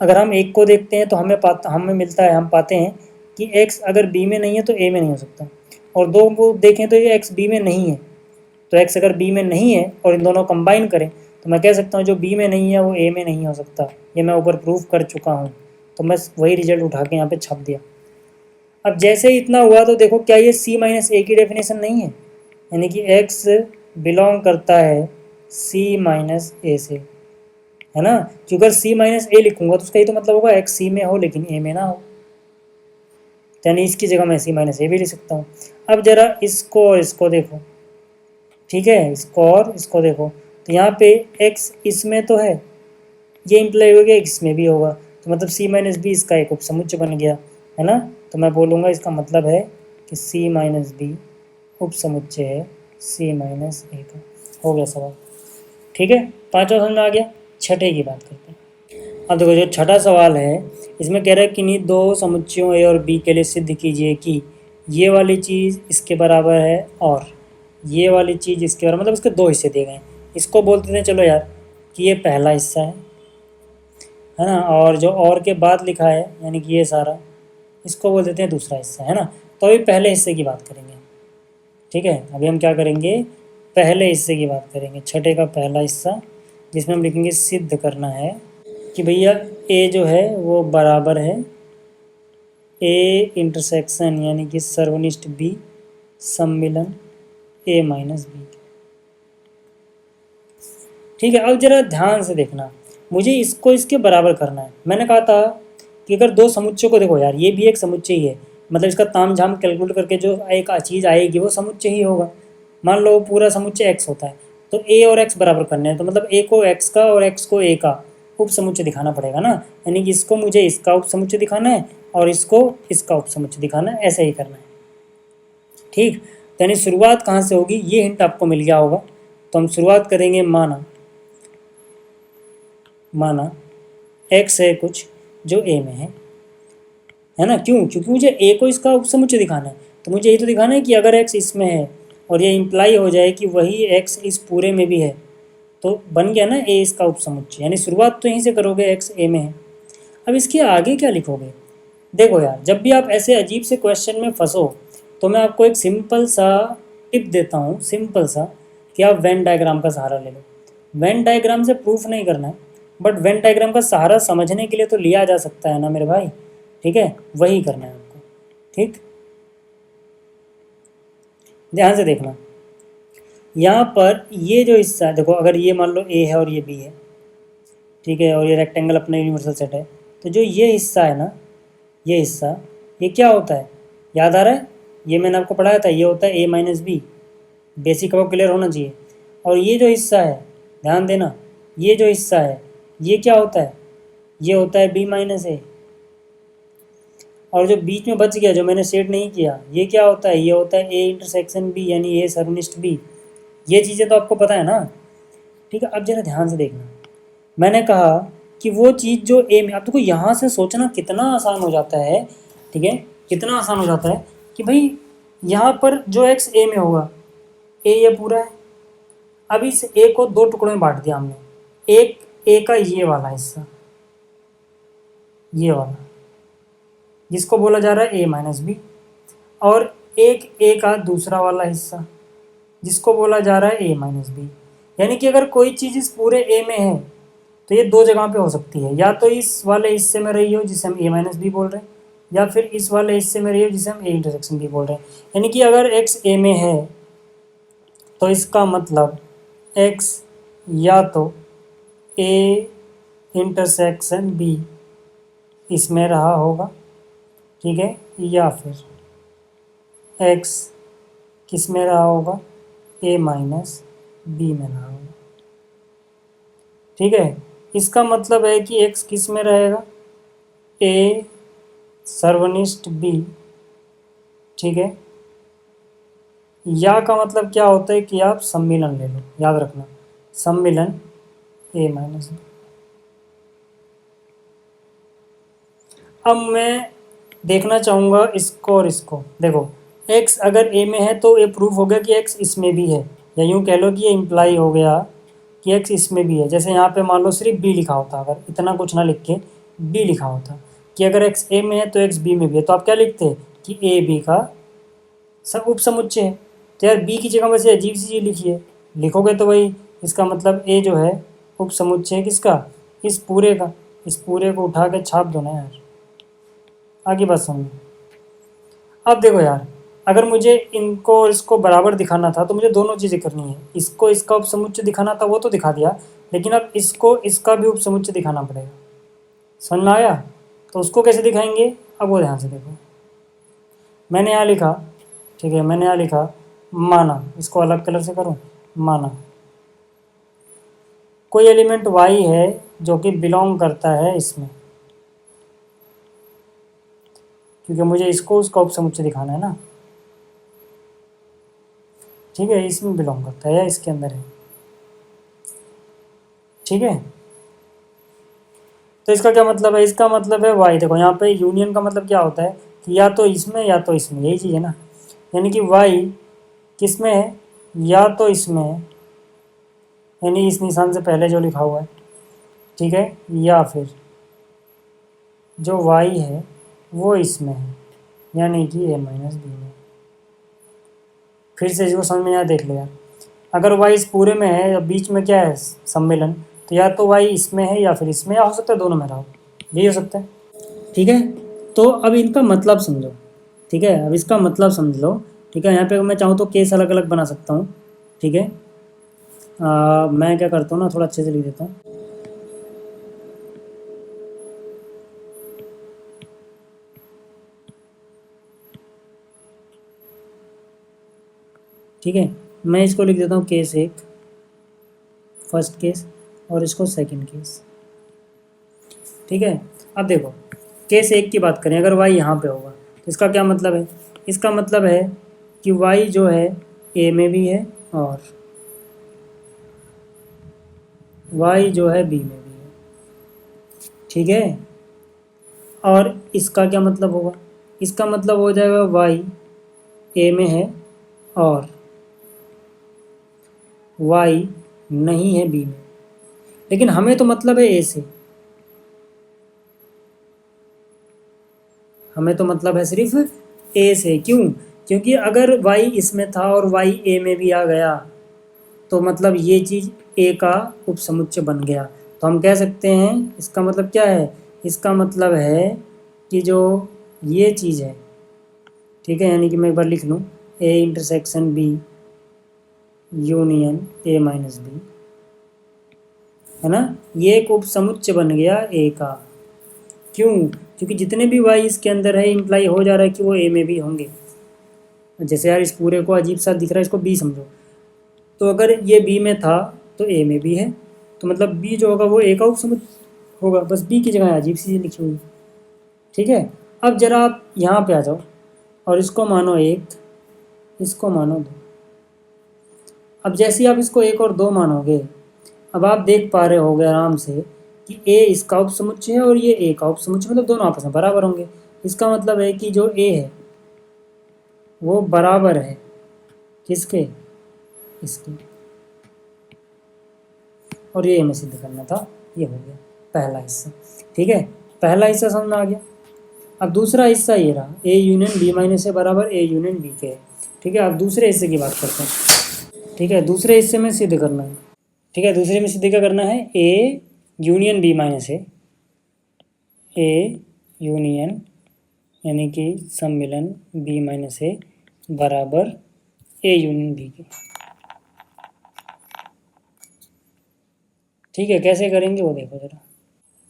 अगर हम एक को देखते हैं तो हमें मिलता है, हम पाते हैं कि एक्स अगर बी में नहीं है तो ए में नहीं हो सकता। और 2 को देखें तो ये एक्स बी में नहीं है, तो एक्स अगर बी में नहीं है और इन दोनों कंबाइन करें तो मैं कह सकता हूँ जो बी में नहीं है वो ए में नहीं हो सकता। ये मैं ऊपर प्रूफ कर चुका हूँ, तो मैं वही रिजल्ट उठा के यहाँ पे छाप दिया। अब जैसे ही इतना हुआ तो देखो क्या ये सी माइनस ए की डेफिनेशन नहीं है, यानी कि एक्स बिलोंग करता है सी माइनस ए से, है ना। क्योंकि अगर सी माइनस ए लिखूंगा तो उसका ही तो मतलब होगा एक्स सी में हो लेकिन ए में ना हो, यानी इसकी जगह मैं सी माइनस ए भी लिख सकता हूँ। अब जरा इसको और इसको देखो, ठीक है, इसको और इसको देखो, तो यहाँ पे x इसमें तो है, ये इंप्लाई हो गया x में भी होगा, तो मतलब c माइनस बी इसका एक उपसमुच्चय बन गया, है ना। तो मैं बोलूँगा इसका मतलब है कि c माइनस बी उपसमुच्चय है c माइनस ए का। हो गया सवाल, ठीक है। पाँचवा समझ में आ गया। छठे की बात करते हैं। अब देखो जो छठा सवाल है इसमें कह रहा है किन्हीं 2 समुच्चयों ए और बी के लिए सिद्ध कीजिए कि ये वाली चीज़ इसके बराबर है और ये वाली चीज़ इसके बराबर, मतलब इसके 2 हिस्से दिए गए हैं। इसको बोलते थे चलो यार कि ये पहला हिस्सा है ना, और जो और के बाद लिखा है यानी कि ये सारा, इसको बोल देते हैं दूसरा हिस्सा, है ना। तो अभी पहले हिस्से की बात करेंगे, ठीक है। अभी हम क्या करेंगे, पहले हिस्से की बात करेंगे, छठे का पहला हिस्सा, जिसमें हम लिखेंगे सिद्ध करना है कि भैया ए जो है वो बराबर है ए इंटरसेक्शन यानी कि सर्वनिष्ठ बी सम्मिलन ए माइनस बी, ठीक है। अब जरा ध्यान से देखना, मुझे इसको इसके बराबर करना है। मैंने कहा था कि अगर 2 समुच्चयों को देखो यार, ये भी एक समुच्चय ही है, मतलब इसका ताम झाम कैलकुलेट करके जो एक चीज़ आएगी वो समुच्चय ही होगा। मान लो पूरा समुच्चय x होता है तो a और x बराबर करने हैं, तो मतलब a को x का और x को a का, उपसमुच्चय दिखाना पड़ेगा ना, यानी कि इसको मुझे इसका उपसमुच्चय दिखाना है और इसको इसका उपसमुच्चय दिखाना है, ऐसे ही करना है। ठीक, तो यानी शुरुआत कहाँ से होगी, ये हिंट आपको मिल गया होगा। तो हम शुरुआत करेंगे, माना x है कुछ जो a में है ना। क्यों? क्योंकि मुझे a को इसका उपसमुच्चय दिखाना है, तो मुझे यही तो दिखाना है कि अगर x इसमें है और ये इम्प्लाई हो जाए कि वही x इस पूरे में भी है, तो बन गया ना a इसका उपसमुच्चय, यानी शुरुआत तो यहीं से करोगे, x a में है। अब इसके आगे क्या लिखोगे? देखो यार, जब भी आप ऐसे अजीब से क्वेश्चन में फंसो तो मैं आपको एक सिंपल सा टिप देता हूँ, सिंपल सा, कि आप वेन डायग्राम का सहारा ले लो। वेन डायग्राम से प्रूफ नहीं करना है, बट वेन डायग्राम का सहारा समझने के लिए तो लिया जा सकता है ना मेरे भाई। ठीक है, वही करना है आपको। ठीक, ध्यान से देखना, यहाँ पर ये जो हिस्सा है, देखो अगर ये मान लो a है और ये b है, ठीक है, और ये रेक्टेंगल अपना यूनिवर्सल सेट है, तो जो ये हिस्सा है ना, ये हिस्सा, ये क्या होता है, याद आ रहा है? ये मैंने आपको पढ़ाया था, ये होता है a माइनस बी। बेसिक आपको क्लियर होना चाहिए। और ये जो हिस्सा है, ध्यान देना, ये जो हिस्सा है ये क्या होता है, ये होता है b माइनस ए। और जो बीच में बच गया, जो मैंने शेड नहीं किया, ये क्या होता है, ये होता है a इंटरसेक्शन b, यानी a सर्वनिष्ठ b। ये चीज़ें तो आपको पता है ना। ठीक है, अब जरा ध्यान से देखना, मैंने कहा कि वो चीज़ जो a में, अब देखो यहाँ से सोचना कितना आसान हो जाता है। ठीक है, कितना आसान हो जाता है कि भाई यहाँ पर जो x a में होगा, a ये पूरा है। अब इस a को दो टुकड़ों में बांट दिया हमने, एक a का ये वाला हिस्सा, ये वाला, जिसको बोला जा रहा है a माइनस बी, और एक a का दूसरा वाला हिस्सा, जिसको बोला जा रहा है a माइनस बी। यानी कि अगर कोई चीज़ इस पूरे a में है तो ये दो जगह पे हो सकती है, या तो इस वाले हिस्से में रही हो जिसे हम a माइनस बी बोल रहे हैं, या फिर इस वाले हिस्से में रही हो जिसे हम a इंटरसेक्शन बी बोल रहे हैं। यानी कि अगर x a में है तो इसका मतलब x या तो a इंटरसेक्शन b इसमें रहा होगा, ठीक है, या फिर x किस में रहा होगा, a माइनस बी में रहा होगा। ठीक है, इसका मतलब है कि x किस में रहेगा, a सर्वनिष्ठ b। ठीक है, या का मतलब क्या होता है कि आप सम्मिलन ले लो, याद रखना, सम्मिलन a माइनस बी। अब मैं देखना चाहूँगा इसको और इसको। देखो x अगर a में है तो ये प्रूफ हो गया कि x इसमें भी है, या यूँ कह लो कि ये इम्प्लाई हो गया कि x इसमें भी है। जैसे यहाँ पे मान लो सिर्फ b लिखा होता, अगर इतना कुछ ना लिख के b लिखा होता कि अगर x a में है तो x b में भी है, तो आप क्या लिखते कि a b का सब उपसमुच्चय है। तो यार b की जगह में से अजीब सी चीज़ लिखिए, लिखोगे तो वही, इसका मतलब a जो है उपसमुच्चय किसका, इस पूरे का। इस पूरे को उठा के छाप दो ना यार, आगे बात समझो। अब देखो यार, अगर मुझे इनको और इसको बराबर दिखाना था तो मुझे दोनों चीज़ें करनी है, इसको इसका उपसमुच्चय दिखाना था, वो तो दिखा दिया, लेकिन अब इसको इसका भी उपसमुच्चय दिखाना पड़ेगा। समझ में आया? तो उसको कैसे दिखाएंगे, अब वो ध्यान से देखो। मैंने यहाँ लिखा, ठीक है, मैंने यहाँ लिखा माना, इसको अलग कलर से करूँ, माना कोई एलिमेंट y है जो कि बिलोंग करता है इसमें, क्योंकि मुझे इसको उसका उपसमुच्चय दिखाना है ना। ठीक है, इसमें बिलोंग करता है या इसके अंदर है। ठीक है, तो इसका क्या मतलब है, इसका मतलब है y। देखो यहाँ पे यूनियन का मतलब क्या होता है कि या तो इसमें या तो इसमें, यही चीज़ है ना। यानी कि y किस में है, या तो इसमें है, यानी इस निशान से पहले जो लिखा हुआ है, ठीक है, या फिर जो y है वो इसमें है, यानी कि a माइनस बी में। फिर से इसको समझ में यहाँ देख लिया, अगर y इस पूरे में है, बीच में क्या है, सम्मिलन, तो या तो y इसमें है या फिर इसमें, या हो सकता है दोनों में रहा हो, यही हो सकता है। ठीक है, तो अब इनका मतलब समझो। ठीक है, अब इसका मतलब समझ लो। ठीक है, यहाँ पे मैं चाहूँ तो केस अलग अलग बना सकता हूँ। ठीक है, मैं क्या करता हूँ ना, थोड़ा अच्छे से लिख देता हूँ। ठीक है, मैं इसको लिख देता हूँ केस एक, फर्स्ट केस, और इसको सेकंड केस। ठीक है। अब देखो केस 1 की बात करें, अगर y यहाँ पे होगा तो इसका क्या मतलब है, इसका मतलब है कि y जो है a में भी है और y जो है b में भी है, ठीक है। और इसका क्या मतलब होगा, इसका मतलब हो जाएगा y a में है और y नहीं है b में, लेकिन हमें तो मतलब है a से, हमें तो मतलब है सिर्फ a से। क्यों? क्योंकि अगर y इसमें था और y a में भी आ गया तो मतलब ये चीज़ a का उपसमुच्चय बन गया। तो हम कह सकते हैं इसका मतलब क्या है, इसका मतलब है कि जो ये चीज़ है, ठीक है, यानी कि मैं एक बार लिख लूँ a intersection b union a minus b, है ना, ये एक उपसमुच्चय बन गया a का। क्यों? क्योंकि जितने भी y इसके अंदर है इम्प्लाई हो जा रहा है कि वो a में भी होंगे। जैसे यार इस पूरे को अजीब सा दिख रहा है, इसको b समझो, तो अगर ये b में था तो a में भी है, तो मतलब b जो होगा वो a का उपसमुच्चय होगा, बस b की जगह अजीब सी लिखी हुई, ठीक है। अब जरा आप यहाँ पे आ जाओ और इसको मानो 1, इसको मानो 2। अब जैसे ही आप इसको 1 और 2 मानोगे, अब आप देख पा रहे होगे आराम से कि a इसका उपसमुच्चय है और ये a का उपसमुच्चय, मतलब दोनों आपस में बराबर होंगे। इसका मतलब है कि जो a है वो बराबर है किसके, इसके, और ये हमें सिद्ध करना था। ये हो गया पहला हिस्सा, ठीक है, पहला हिस्सा समझ में आ गया। अब दूसरा हिस्सा ये रहा, a यूनियन b माइनस ए बराबर a यूनियन b के, ठीक है। अब दूसरे हिस्से की बात करते हैं, ठीक है, दूसरे हिस्से में सिद्ध करना है, ठीक है, दूसरे में सिद्ध क्या करना है, a union b minus A union यानी कि सम्मिलन b माइनस ए बराबर a यूनियन b के, ठीक है। कैसे करेंगे वो देखो जरा,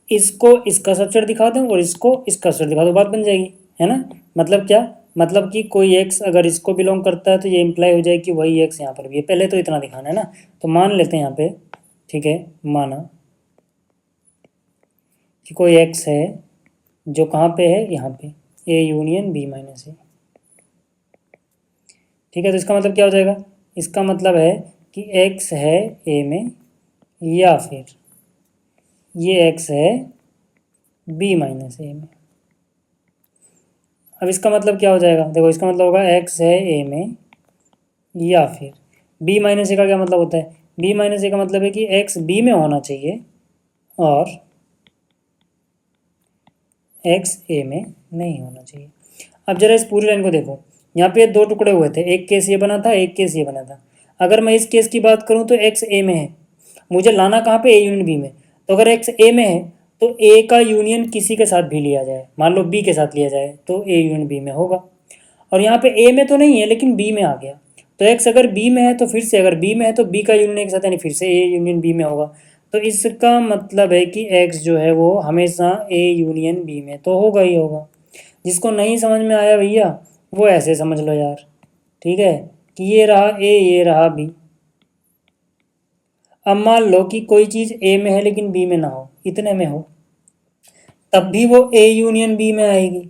इसको इसका सबसेट दिखा दूँ और इसको इसका सबसेट दिखा दो, बात बन जाएगी, है ना। मतलब क्या, मतलब कि कोई x अगर इसको बिलोंग करता है तो ये इम्प्लाई हो जाए कि वही x यहाँ पर भी है। पहले तो इतना दिखाना है ना, तो मान लेते हैं यहाँ पे, ठीक है, माना कि कोई x है जो कहाँ पे है, यहाँ पे a यूनियन b माइनस ए, ठीक है। तो इसका मतलब क्या हो जाएगा, इसका मतलब है कि x है a में या फिर ये x है b माइनस ए में। अब इसका मतलब क्या हो जाएगा, देखो इसका मतलब होगा x है a में या फिर b माइनस ए का क्या मतलब होता है, b माइनस ए का मतलब है कि x b में होना चाहिए और x a में नहीं होना चाहिए। अब जरा इस पूरी लाइन को देखो, यहाँ पे दो टुकड़े हुए थे, एक केस ये बना था, एक केस ये बना था। अगर मैं इस केस की बात करूँ तो x a में है, मुझे लाना कहाँ पे, a यूनियन b में। तो अगर x a में है तो a का यूनियन किसी के साथ भी लिया जाए, मान लो b के साथ लिया जाए तो a यूनियन b में होगा। और यहाँ पे a में तो नहीं है लेकिन b में आ गया, तो x अगर b में है तो फिर से अगर b में है तो b का यूनियन एक साथ यानी फिर से a यूनियन b में होगा। तो इसका मतलब है कि x जो है वो हमेशा a यूनियन b में तो होगा ही होगा। जिसको नहीं समझ में आया भैया वो ऐसे समझ लो यार, ठीक है, कि ये रहा a ये रहा b। अब मान लो कि कोई चीज़ a में है लेकिन b में ना हो, इतने में हो, तब भी वो a यूनियन b में आएगी,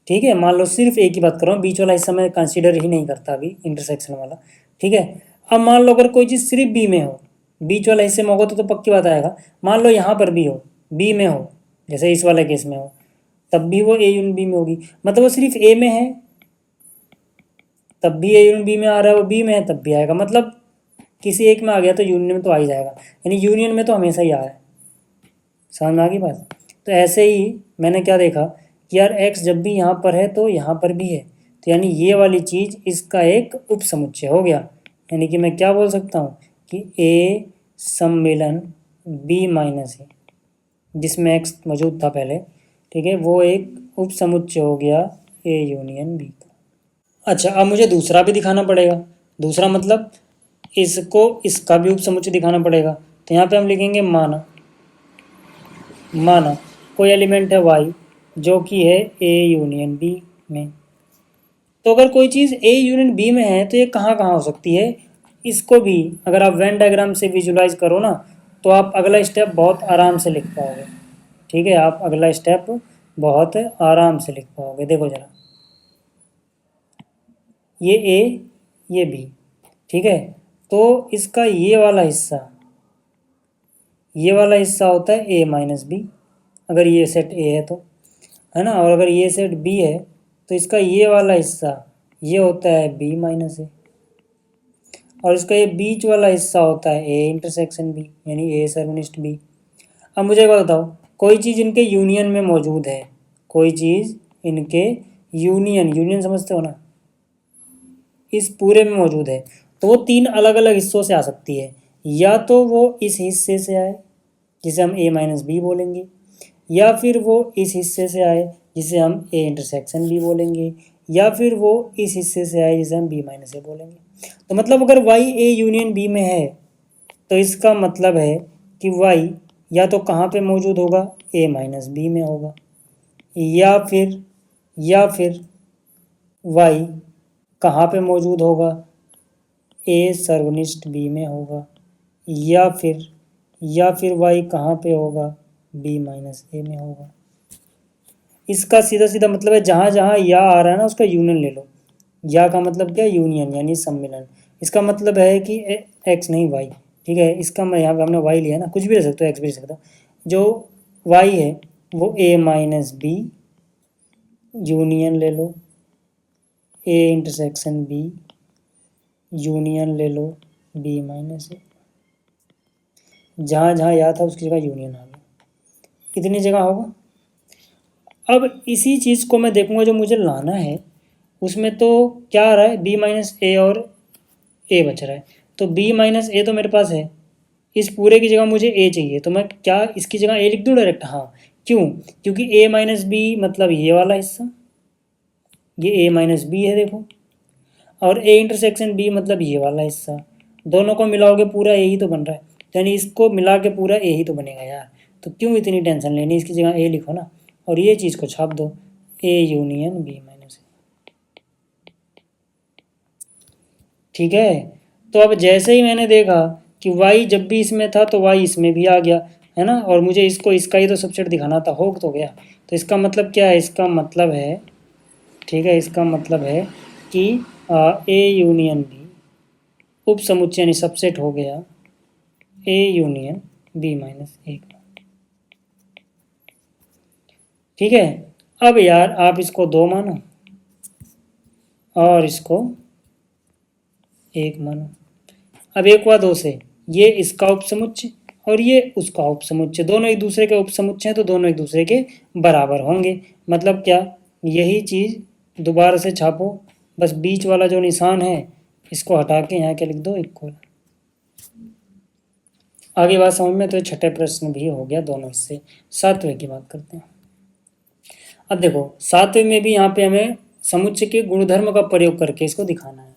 ठीक है। मान लो सिर्फ a की बात कर रहा हूँ, बीच वाला हिस्सा मैं कंसीडर ही नहीं करता अभी, इंटरसेक्शन वाला, ठीक है। अब मान लो अगर कोई चीज़ सिर्फ b में हो, बीच वाले हिस्से में होगा तो पक्की बात आएगा। मान लो यहाँ पर भी हो, b में हो, जैसे इस वाले केस में हो, तब भी वो a यूनियन b में होगी। मतलब वो सिर्फ a में है तब भी a यूनियन b में आ रहा है, वो b में है तब भी आएगा, मतलब किसी एक में आ गया तो यूनियन में तो आ ही जाएगा, यानी यूनियन में तो हमेशा ही आ रहा है। समझ में आ गई बात। तो ऐसे ही मैंने क्या देखा कि यार x जब भी यहाँ पर है तो यहाँ पर भी है, तो यानी ये वाली चीज़ इसका एक उपसमुच्चय हो गया। यानी कि मैं क्या बोल सकता हूँ कि a सम्मिलन b माइनस ए, जिसमें x मौजूद था पहले, ठीक है, वो एक उपसमुच्चय हो गया a यूनियन b का। अच्छा अब मुझे दूसरा भी दिखाना पड़ेगा, दूसरा मतलब इसको इसका भी उपसमुच्चय दिखाना पड़ेगा। तो यहाँ पे हम लिखेंगे माना कोई एलिमेंट है y जो कि है a यूनियन b में। तो अगर कोई चीज़ a यूनियन b में है तो ये कहाँ कहाँ हो सकती है, इसको भी अगर आप वेन डायग्राम से विजुलाइज करो ना तो आप अगला स्टेप बहुत आराम से लिख पाओगे, ठीक है, आप अगला स्टेप बहुत आराम से लिख पाओगे। देखो जरा, ये ए ये बी, ठीक है, तो इसका ये वाला हिस्सा होता है ए माइनस बी, अगर ये सेट ए है तो, है ना। और अगर ये सेट बी है तो इसका ये वाला हिस्सा ये होता है बी माइनस ए, और इसका ये बीच वाला हिस्सा होता है ए इंटरसेक्शन बी, यानी ए सर्वनिष्ठ बी। अब मुझे एक बात बताओ, कोई चीज़ इनके यूनियन में मौजूद है, कोई चीज़ इनके यूनियन समझते हो ना, इस पूरे में मौजूद है, तो वो तीन अलग अलग हिस्सों से आ सकती है। या तो वो इस हिस्से से आए जिसे हम ए माइनस बी बोलेंगे, या फिर वो इस हिस्से से आए जिसे हम ए इंटरसेक्शन बी बोलेंगे, या फिर वो इस हिस्से से आए जिसे हम बी माइनस ए बोलेंगे। तो मतलब अगर वाई ए यूनियन बी में है तो इसका मतलब है कि वाई या तो कहाँ पे मौजूद होगा, ए माइनस बी में होगा, या फिर वाई कहाँ पे मौजूद होगा, ए सर्वनिष्ठ बी में होगा, या फिर वाई कहाँ पे होगा, बी माइनस ए में होगा। इसका सीधा सीधा मतलब है जहाँ जहाँ या आ रहा है ना उसका यूनियन ले लो। या का मतलब क्या, यूनियन यानी सम्मिलन। इसका मतलब है कि एक्स नहीं वाई, ठीक है, इसका मैं यहाँ पे हमने वाई लिया ना, कुछ भी ले सकते हो, एक्स भी ले सकते हो। जो वाई है वो ए माइनस बी यूनियन ले लो, ए इंटरसेक्शन बी यूनियन ले लो, बी माइनस ए। जहाँ जहाँ या था उसकी जगह यूनियन आ गया, इतनी जगह होगा। अब इसी चीज़ को मैं देखूंगा जो मुझे लाना है, उसमें तो क्या आ रहा है, बी माइनस ए और ए बच रहा है, तो बी माइनस ए तो मेरे पास है, इस पूरे की जगह मुझे ए चाहिए, तो मैं क्या इसकी जगह ए लिख दूँ डायरेक्ट, हाँ। क्यों, क्योंकि ए माइनस बी मतलब ये वाला हिस्सा, ये ए माइनस बी है देखो, और ए इंटरसेक्शन बी मतलब ये वाला हिस्सा, दोनों को मिलाओगे पूरा ए ही तो बन रहा है, यानी इसको मिला के पूरा ए ही तो बनेगा यार। तो क्यों इतनी टेंशन लेनी, इसकी जगह ए लिखो ना, और ये चीज़ को छाप दो, ए यूनियन बी माइनस ए, ठीक है। तो अब जैसे ही मैंने देखा कि y जब भी इसमें था तो y इसमें भी आ गया, है ना, और मुझे इसको इसका ही तो सबसेट दिखाना था, हो तो गया। तो इसका मतलब क्या है, इसका मतलब है, ठीक है, इसका मतलब है कि ए यूनियन बी उप समुच्चय यानी सबसेट हो गया ए यूनियन बी माइनस ए, ठीक है। अब यार आप इसको 2 मानो और इसको 1 मानो। अब 1 व 2 से ये इसका उपसमुच्चय और ये उसका उपसमुच्चय, दोनों एक दूसरे के उपसमुच्चय हैं तो दोनों एक दूसरे के बराबर होंगे। मतलब क्या, यही चीज़ दोबारा से छापो, बस बीच वाला जो निशान है इसको हटा के यहाँ क्या लिख दो, इक्वल। आगे बात समझ में, तो छठे प्रश्न भी हो गया दोनों हिस्से। 7वें की बात करते हैं। अब देखो 7वें में भी यहाँ पे हमें समुच्चय के गुणधर्म का प्रयोग करके इसको दिखाना है,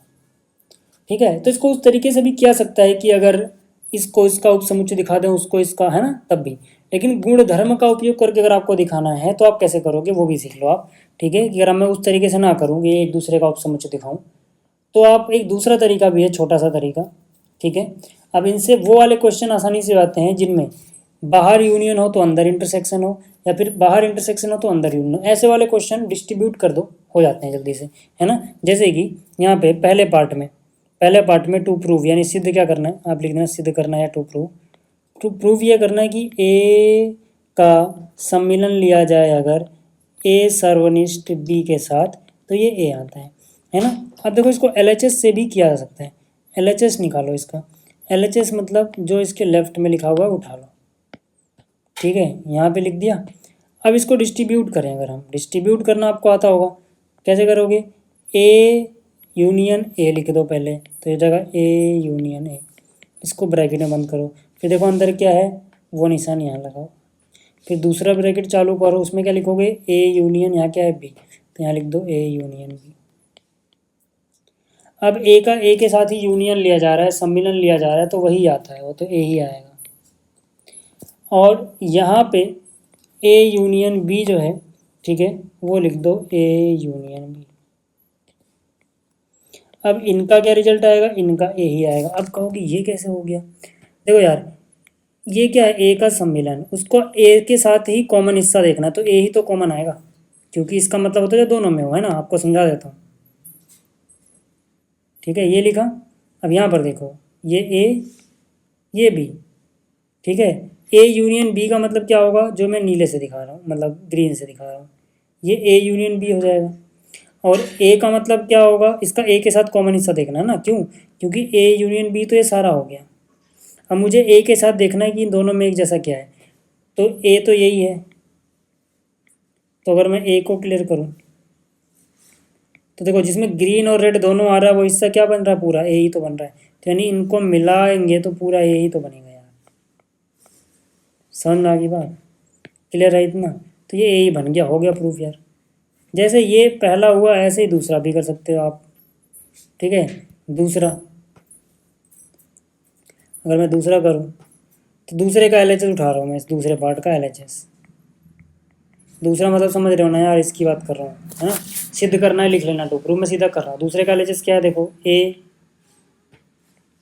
ठीक है। तो इसको उस तरीके से भी किया सकता है कि अगर इसको इसका उपसमुच्चय दिखा दें, उसको इसका, है ना, तब भी। लेकिन गुण धर्म का उपयोग करके अगर आपको दिखाना है तो आप कैसे करोगे वो भी सीख लो आप, ठीक है। कि अगर मैं उस तरीके से ना करूँ कि एक दूसरे का उपसमुच्चय दिखाऊं, तो आप एक दूसरा तरीका भी है, छोटा सा तरीका, ठीक है। अब इनसे वो वाले क्वेश्चन आसानी से आते हैं जिनमें बाहर यूनियन हो तो अंदर इंटरसेक्शन हो, या फिर बाहर इंटरसेक्शन हो तो अंदर यूनियन हो, ऐसे वाले क्वेश्चन डिस्ट्रीब्यूट कर दो, हो जाते हैं जल्दी से, है ना। जैसे कि यहाँ पे पहले पार्ट में टू प्रूव यानी सिद्ध क्या करना है, आप लिखना है सिद्ध करना है, या टू प्रूव ये करना है कि ए का सम्मिलन लिया जाए अगर ए सर्वनिष्ठ बी के साथ तो ये ए आता है ना। अब देखो इसको LHS से भी किया जा सकता है, LHS निकालो इसका, LHS मतलब जो इसके लेफ्ट में लिखा हुआ है उठा लो, ठीक है, यहाँ पे लिख दिया। अब इसको डिस्ट्रीब्यूट करें, अगर हम डिस्ट्रीब्यूट करना आपको आता होगा, कैसे करोगे, ए यूनियन ए लिख दो पहले, तो ये जगह ए यूनियन ए, इसको ब्रैकेट में बंद करो, फिर देखो अंदर क्या है वो निशान यहाँ लगाओ, फिर दूसरा ब्रैकेट चालू करो, उसमें क्या लिखोगे, ए यूनियन, यहाँ क्या है बी, तो यहाँ लिख दो ए यूनियन बी। अब ए का ए के साथ ही यूनियन लिया जा रहा है, सम्मिलन लिया जा रहा है, तो वही आता है, वो तो ए ही आएगा। और यहाँ पे ए यूनियन बी जो है, ठीक है, वो लिख दो ए यूनियन बी। अब इनका क्या रिजल्ट आएगा, इनका ए ही आएगा। अब कहोगे ये कैसे हो गया, देखो यार ये क्या है, ए का सम्मिलन, उसको ए के साथ ही कॉमन हिस्सा देखना है, तो ए ही तो कॉमन आएगा, क्योंकि इसका मतलब होता है दोनों में हो, है ना। आपको समझा देता हूँ, ठीक है। ये लिखा। अब यहाँ पर देखो, ये ए, ये बी, ठीक है। ए यूनियन बी का मतलब क्या होगा, जो मैं नीले से दिखा रहा हूँ, मतलब ग्रीन से दिखा रहा हूँ, ये ए यूनियन बी हो जाएगा। और ए का मतलब क्या होगा, इसका ए के साथ कॉमन हिस्सा देखना है ना, क्यों, क्योंकि ए यूनियन बी तो ये सारा हो गया। अब मुझे ए के साथ देखना है कि इन दोनों में एक जैसा क्या है, तो ए तो यही है। तो अगर मैं ए को क्लियर करूँ तो देखो, जिसमें ग्रीन और रेड दोनों आ रहा है वो हिस्सा क्या बन रहा है, पूरा ए ही तो बन रहा है। तो यानी इनको मिलाएंगे तो पूरा ए ही तो बनेगा यार। समझ में आ गई बात, क्लियर है इतना। तो ये ए ही बन गया, हो गया प्रूफ यार। जैसे ये पहला हुआ ऐसे ही दूसरा भी कर सकते हो आप, ठीक है। दूसरा, अगर मैं दूसरा करूँ तो दूसरे का एल उठा रहा हूँ मैं, इस दूसरे पार्ट का एल। दूसरा मतलब समझ रहे हो ना यार, इसकी बात कर रहा हूँ, है ना। सिद्ध करना है, लिख लेना, टू प्रूफ में सीधा कर रहा हूँ। दूसरे का एल क्या है, देखो ए,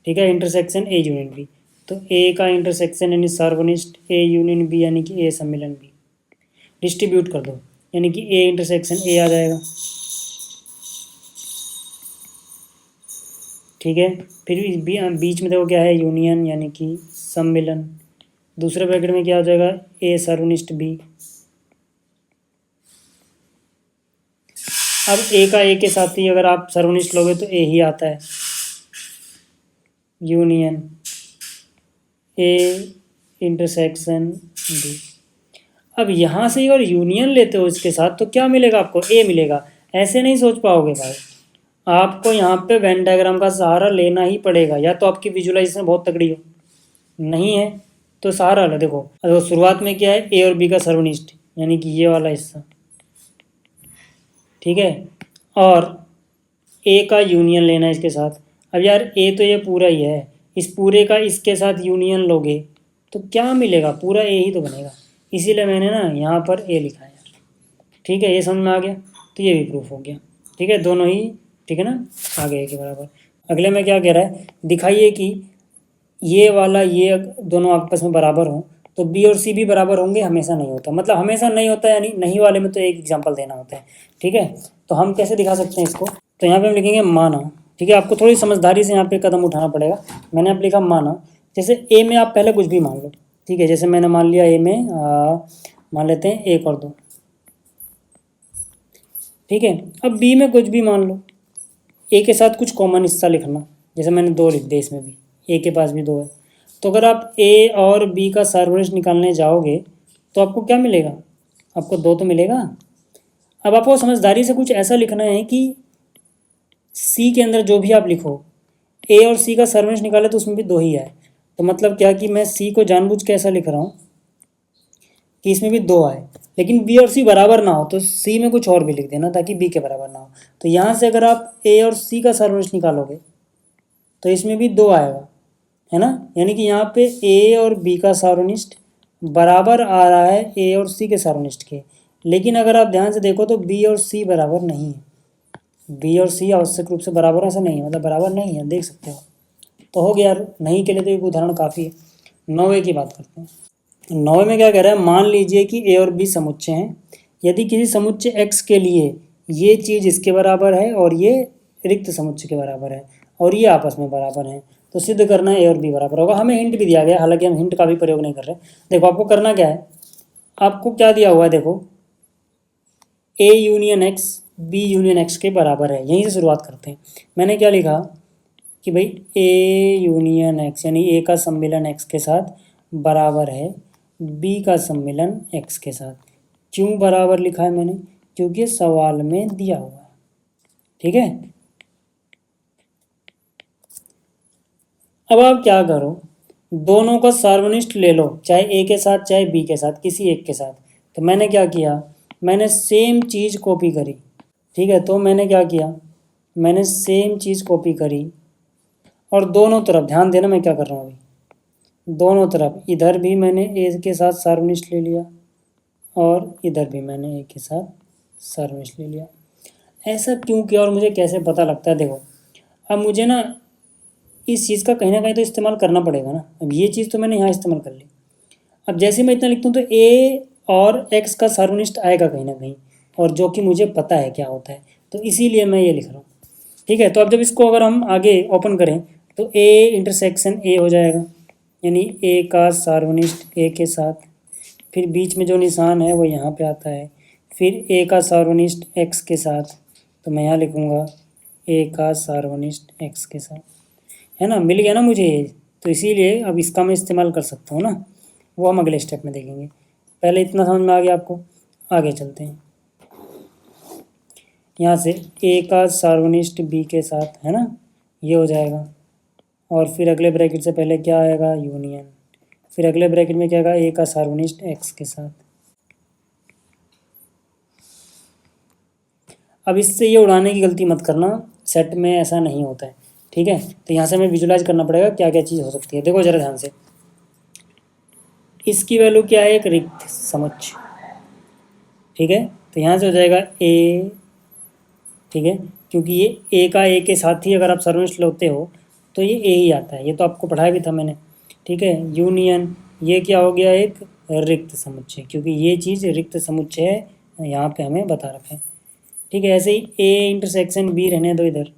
ठीक है, इंटरसेक्शन ए यूनियन बी। तो ए का इंटरसेक्शन यानी सार्वनिष्ठ ए यूनियन बी, यानी कि ए सम्मिलन बी। डिस्ट्रीब्यूट कर दो, यानी कि ए इंटरसेक्शन ए आ जाएगा, ठीक है। फिर बीच में देखो क्या है, यूनियन यानी कि सम्मिलन। दूसरे ब्रैकेट में क्या हो जाएगा, ए सर्वनिष्ठ बी। अब ए का ए के साथ ही अगर आप सर्वनिष्ठ लोगे तो ए ही आता है, यूनियन ए इंटरसेक्शन बी। अब यहाँ से अगर यूनियन लेते हो इसके साथ तो क्या मिलेगा आपको, ए मिलेगा। ऐसे नहीं सोच पाओगे भाई, आपको यहाँ पे वेन डायग्राम का सहारा लेना ही पड़ेगा, या तो आपकी विजुअलाइजेशन बहुत तगड़ी हो, नहीं है तो सहारा लो। देखो अगर शुरुआत में क्या है, ए और बी का सर्वनिष्ठ यानी कि ये वाला हिस्सा, ठीक है, और ए का यूनियन लेना है इसके साथ। अब यार ए तो ये पूरा ही है, इस पूरे का इसके साथ यूनियन लोगे तो क्या मिलेगा, पूरा ए ही तो बनेगा। इसीलिए मैंने ना यहाँ पर ए लिखा है यार, ठीक है। ये समझ में आ गया, तो ये भी प्रूफ हो गया, ठीक है। दोनों ही ठीक है ना, आ गए के बराबर। अगले में क्या कह रहा है, दिखाइए कि ये वाला ये दोनों आपस में बराबर हों तो बी और सी भी बराबर होंगे। हमेशा नहीं होता, मतलब हमेशा नहीं होता, यानी नहीं वाले में तो एक एग्जांपल देना होता है, ठीक है। तो हम कैसे दिखा सकते हैं इसको, तो यहाँ पे हम लिखेंगे माना, ठीक है। आपको थोड़ी समझदारी से यहाँ पे कदम उठाना पड़ेगा। मैंने आप लिखा माना, जैसे ए में आप पहले कुछ भी मान लो, ठीक है। जैसे मैंने मान लिया ए में मान लेते हैं 1 और 2, ठीक है। अब बी में कुछ भी मान लो, ए के साथ कुछ कॉमन हिस्सा लिखना, जैसे मैंने 2 लिख दिया, इसमें भी ए के पास भी 2 है। तो अगर आप ए और बी का सर्वनिष्ठ निकालने जाओगे तो आपको क्या मिलेगा, आपको 2 तो मिलेगा। अब आपको समझदारी से कुछ ऐसा लिखना है कि सी के अंदर जो भी आप लिखो, ए और सी का सर्वनिष्ठ निकाले तो उसमें भी 2 ही आए। तो मतलब क्या कि मैं सी को जानबूझ के ऐसा लिख रहा हूँ कि इसमें भी 2 आए, लेकिन बी और सी बराबर ना हो, तो सी में कुछ और भी लिख देना ताकि बी के बराबर ना हो। तो यहाँ से अगर आप ए और सी का सर्वनिष्ठ निकालोगे तो इसमें भी 2 आएगा, है ना। यानी कि यहाँ पे ए और बी का सर्वनिष्ठ बराबर आ रहा है ए और सी के सर्वनिष्ठ के। लेकिन अगर आप ध्यान से देखो तो बी और सी बराबर नहीं है, बी और सी आवश्यक रूप से बराबर ऐसा नहीं है, मतलब बराबर नहीं है, देख सकते हो। तो हो गया यार, नहीं के लिए तो एक उदाहरण काफ़ी है। 9वें की बात करते हैं। 9वें में क्या कह रहा है, मान लीजिए कि ए और बी समुच्चय हैं। यदि किसी समुच्चय एक्स के लिए ये चीज़ इसके बराबर है और ये रिक्त समुच्चय के बराबर है और ये आपस में बराबर हैं, तो सिद्ध करना है ए और बी बराबर होगा। हमें हिंट भी दिया गया, हालांकि हम हिंट का भी प्रयोग नहीं कर रहे। देखो आपको करना क्या है, आपको क्या दिया हुआ है, देखो A union X B union X के बराबर है। यहीं से शुरुआत करते हैं। मैंने क्या लिखा कि भाई ए यूनियन एक्स यानी ए का सम्मिलन एक्स के साथ बराबर है बी का सम्मिलन एक्स के साथ। क्यों बराबर लिखा है मैंने, क्योंकि सवाल में दिया हुआ है, ठीक है। अब आप क्या करो, दोनों का सर्वनिष्ठ ले लो, चाहे ए के साथ चाहे बी के साथ, किसी एक के साथ। तो मैंने क्या किया, मैंने सेम चीज़ कॉपी करी, ठीक है। तो मैंने क्या किया, मैंने सेम चीज़ कॉपी करी और दोनों तरफ ध्यान देना मैं क्या कर रहा हूँ अभी, दोनों तरफ इधर भी मैंने ए के साथ सर्वनिष्ठ ले लिया और इधर भी मैंने ए के साथ सर्वनिष्ठ ले लिया। ऐसा क्यों किया और मुझे कैसे पता लगता है, देखो अब मुझे ना इस चीज़ का कहीं ना कहीं तो इस्तेमाल करना पड़ेगा ना। अब ये चीज़ तो मैंने यहाँ इस्तेमाल कर ली, अब जैसे मैं इतना लिखता हूँ तो ए और एक्स का सार्वनिष्ठ आएगा कहीं ना कहीं, और जो कि मुझे पता है क्या होता है, तो इसीलिए मैं ये लिख रहा हूँ। ठीक है, तो अब जब इसको अगर हम आगे ओपन करें तो ए इंटरसेक्शन ए हो जाएगा, यानी ए का सार्वनिष्ठ ए के साथ, फिर बीच में जो निशान है वो यहाँ पे आता है, फिर ए का सार्वनिष्ठ एक्स के साथ, तो मैं यहाँ लिखूँगा ए का सार्वनिष्ठ एक्स के साथ, है ना, मिल गया ना मुझे ये। तो इसीलिए अब इसका मैं इस्तेमाल कर सकता हूँ ना, वो हम अगले स्टेप में देखेंगे। पहले इतना समझ में आ गया आपको, आगे चलते हैं। यहाँ से ए का सार्वनिष्ठ बी के साथ, है ना, ये हो जाएगा, और फिर अगले ब्रैकेट से पहले क्या आएगा, यूनियन, फिर अगले ब्रैकेट में क्या आएगा, ए का सार्वनिष्ठ एक्स के साथ। अब इससे ये उड़ाने की गलती मत करना, सेट में ऐसा नहीं होता है। ठीक है, तो यहाँ से हमें विजुलाइज करना पड़ेगा क्या क्या चीज़ हो सकती है। देखो जरा ध्यान से, इसकी वैल्यू क्या है, एक रिक्त समुच्चय। ठीक है, तो यहाँ से हो जाएगा ए, ठीक है, क्योंकि ये ए का ए के साथ ही अगर आप सार्वनिष्ठ लेते हो तो ये ए ही आता है, ये तो आपको पढ़ाया भी था मैंने। ठीक है, यूनियन, ये क्या हो गया, एक रिक्त समुच्चय, क्योंकि ये चीज़ रिक्त समुच्चय है, यहाँ पे हमें बता रखा है। ठीक है, ऐसे ही ए इंटरसेक्शन बी रहने दो इधर,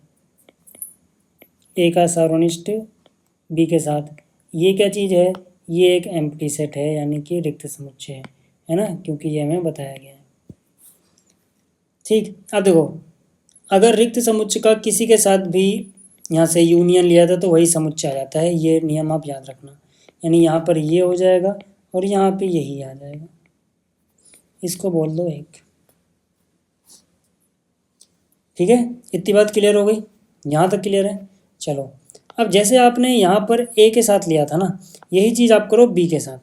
ए का सार्वनिष्ठ बी के साथ, ये क्या चीज़ है, ये एक एम्प्टी सेट है, यानी कि रिक्त समुच्चय है ना, क्योंकि ये हमें बताया गया है। ठीक, अब देखो, अगर रिक्त समुच्चय का किसी के साथ भी यहाँ से यूनियन लिया था तो वही समुच्चय आ जाता है, ये नियम आप याद रखना। यानी यहाँ पर ये हो जाएगा और यहाँ पे यही आ जाएगा, इसको बोल दो एक। ठीक है, इतनी बात क्लियर हो गई, यहाँ तक क्लियर है। चलो, अब जैसे आपने यहाँ पर ए के साथ लिया था ना, यही चीज़ आप करो बी के साथ।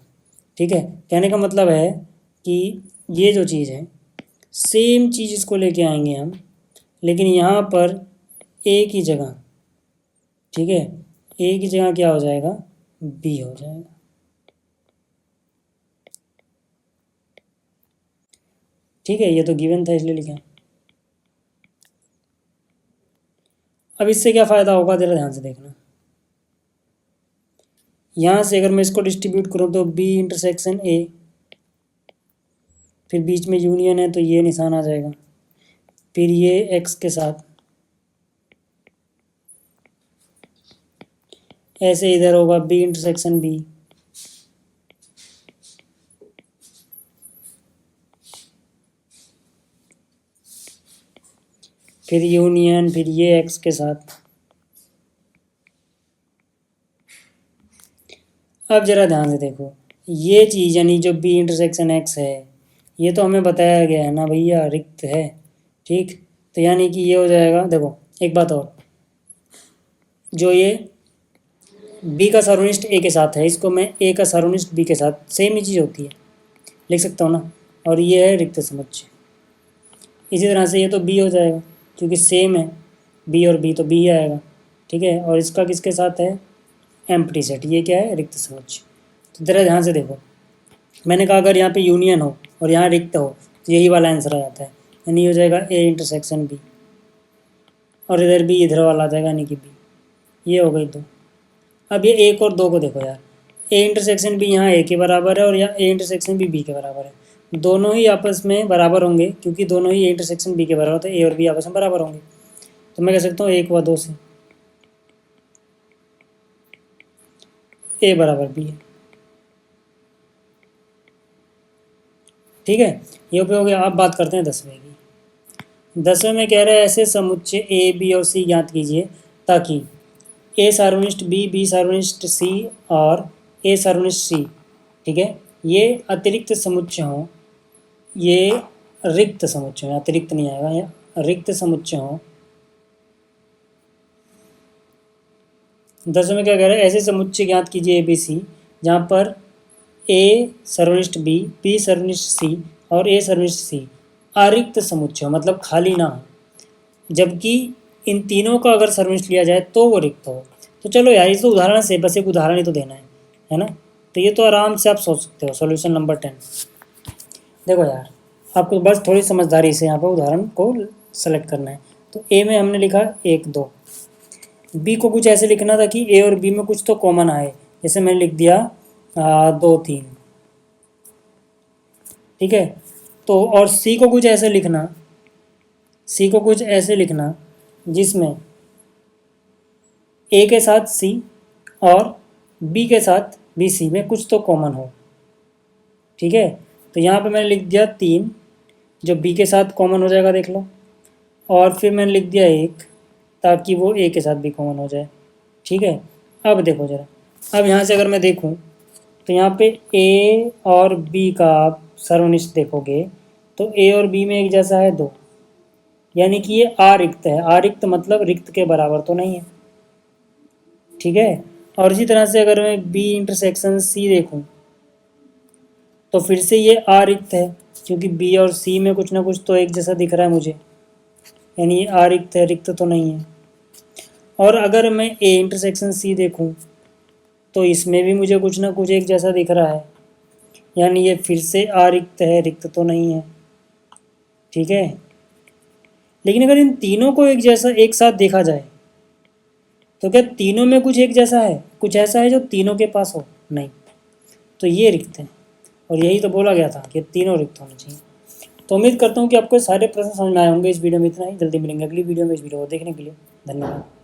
ठीक है, कहने का मतलब है कि ये जो चीज़ है सेम चीज़ इसको लेके आएंगे हम, लेकिन यहाँ पर ए की जगह, ठीक है, ए की जगह क्या हो जाएगा, बी हो जाएगा। ठीक है, ये तो गिवन था इसलिए लिखा। अब इससे क्या फ़ायदा होगा जरा ध्यान से देखना, यहाँ से अगर मैं इसको डिस्ट्रीब्यूट करूँ तो बी इंटरसेक्शन ए, फिर बीच में यूनियन है तो ये निशान आ जाएगा, फिर ये एक्स के साथ, ऐसे इधर होगा बी इंटरसेक्शन बी, फिर यूनियन, फिर ये एक्स के साथ। अब जरा ध्यान से देखो, ये चीज़ यानी जो बी इंटरसेक्शन एक्स है, ये तो हमें बताया गया है ना भैया, रिक्त है। ठीक, तो यानी कि ये हो जाएगा, देखो एक बात और, जो ये बी का सार्वनिष्ठ ए के साथ है, इसको मैं ए का सार्वनिष्ठ बी के साथ, सेम ही चीज़ होती है, लिख सकता हूँ ना, और ये है रिक्त समुच्चय। इसी तरह से ये तो बी हो जाएगा, क्योंकि सेम है बी और बी, तो बी आएगा। ठीक है, और इसका किसके साथ है, एम्प्टी सेट, ये क्या है, रिक्त समुच्चय। तो जरा ध्यान से देखो, मैंने कहा अगर यहाँ पे यूनियन हो और यहाँ रिक्त हो तो यही वाला आंसर आ जाता है, यानी हो जाएगा ए इंटरसेक्शन बी, और इधर भी इधर वाला आ जाएगा, यानी कि बी। ये हो गई दो। अब ये एक और दो को देखो यार, ए इंटरसेक्शन बी यहाँ ए के बराबर है और यहाँ ए इंटरसेक्शन बी के बराबर है, दोनों ही आपस में बराबर होंगे, क्योंकि दोनों ही ए इंटरसेक्शन बी के बराबर, तो ए और बी आपस में बराबर होंगे। तो मैं कह सकता हूँ एक व दो से ए बराबर बी है। ठीक है, ये उपयोग हो गया। अब बात करते हैं 10वें की। 10वें में कह रहा है ऐसे समुच्चय ए बी और सी ज्ञात कीजिए ताकि ए सार्वनिष्ठ बी, बी सार्वनिष्ठ सी और ए सार्वनिष्ठ सी, ठीक है, ये अतिरिक्त समुच्चय हों, ये रिक्त समुच्चय हों, अतिरिक्त नहीं आएगा, या रिक्त समुच्चय हों। 10वें में क्या कह रहा है, ऐसे समुच्चय ज्ञात कीजिए ए बी सी जहाँ पर ए सर्वनिष्ठ बी, बी सर्वनिष्ठ सी और ए सर्वनिष्ठ सी अरिक्त समुच्चय, मतलब खाली ना हो, जबकि इन तीनों का अगर सर्वनिष्ठ लिया जाए तो वो रिक्त हो। तो चलो यार, ये तो उदाहरण से, बस एक उदाहरण ही तो देना है ना, तो ये तो आराम से आप सोच सकते हो। सॉल्यूशन नंबर 10, देखो यार, आपको बस थोड़ी समझदारी से यहाँ पर उदाहरण को सेलेक्ट करना है। तो ए में हमने लिखा 1 2, बी को कुछ ऐसे लिखना था कि ए और बी में कुछ तो कॉमन आए, जैसे मैंने लिख दिया 2 3, ठीक है। तो और सी को कुछ ऐसे लिखना, सी को कुछ ऐसे लिखना जिसमें ए के साथ सी और बी के साथ बी सी में कुछ तो कॉमन हो। ठीक है, तो यहाँ पे मैंने लिख दिया 3, जो बी के साथ कॉमन हो जाएगा देख लो, और फिर मैंने लिख दिया 1 ताकि वो ए के साथ भी कॉमन हो जाए। ठीक है, अब देखो ज़रा, अब यहाँ से अगर मैं देखूँ तो यहाँ पे ए और बी का आप सर्वनिष्ठ देखोगे तो ए और बी में एक जैसा है 2, यानी कि ये आरिक्त है। आरिक्त मतलब रिक्त के बराबर तो नहीं है। ठीक है, और इसी तरह से अगर मैं बी इंटरसेक्शन सी देखूँ तो फिर से ये आरिक्त है, क्योंकि बी और सी में कुछ ना कुछ तो एक जैसा दिख रहा है मुझे, यानी ये आरिक्त है, रिक्त तो नहीं है। और अगर मैं ए इंटरसेक्शन सी देखूँ तो इसमें भी मुझे कुछ ना कुछ एक जैसा दिख रहा है, यानी ये फिर से आरिक्त है, रिक्त तो नहीं है। ठीक है, लेकिन अगर इन तीनों को एक जैसा एक साथ देखा जाए तो क्या तीनों में कुछ एक जैसा है, कुछ ऐसा है जो तीनों के पास हो? नहीं, तो ये रिक्त है। और यही तो बोला गया था कि तीनों रिक्त होने चाहिए। तो उम्मीद करता हूँ कि आपको सारे प्रश्न समझ में आए होंगे। इस वीडियो में इतना ही, जल्दी मिलेंगे अगली वीडियो में। इस वीडियो को देखने के लिए धन्यवाद।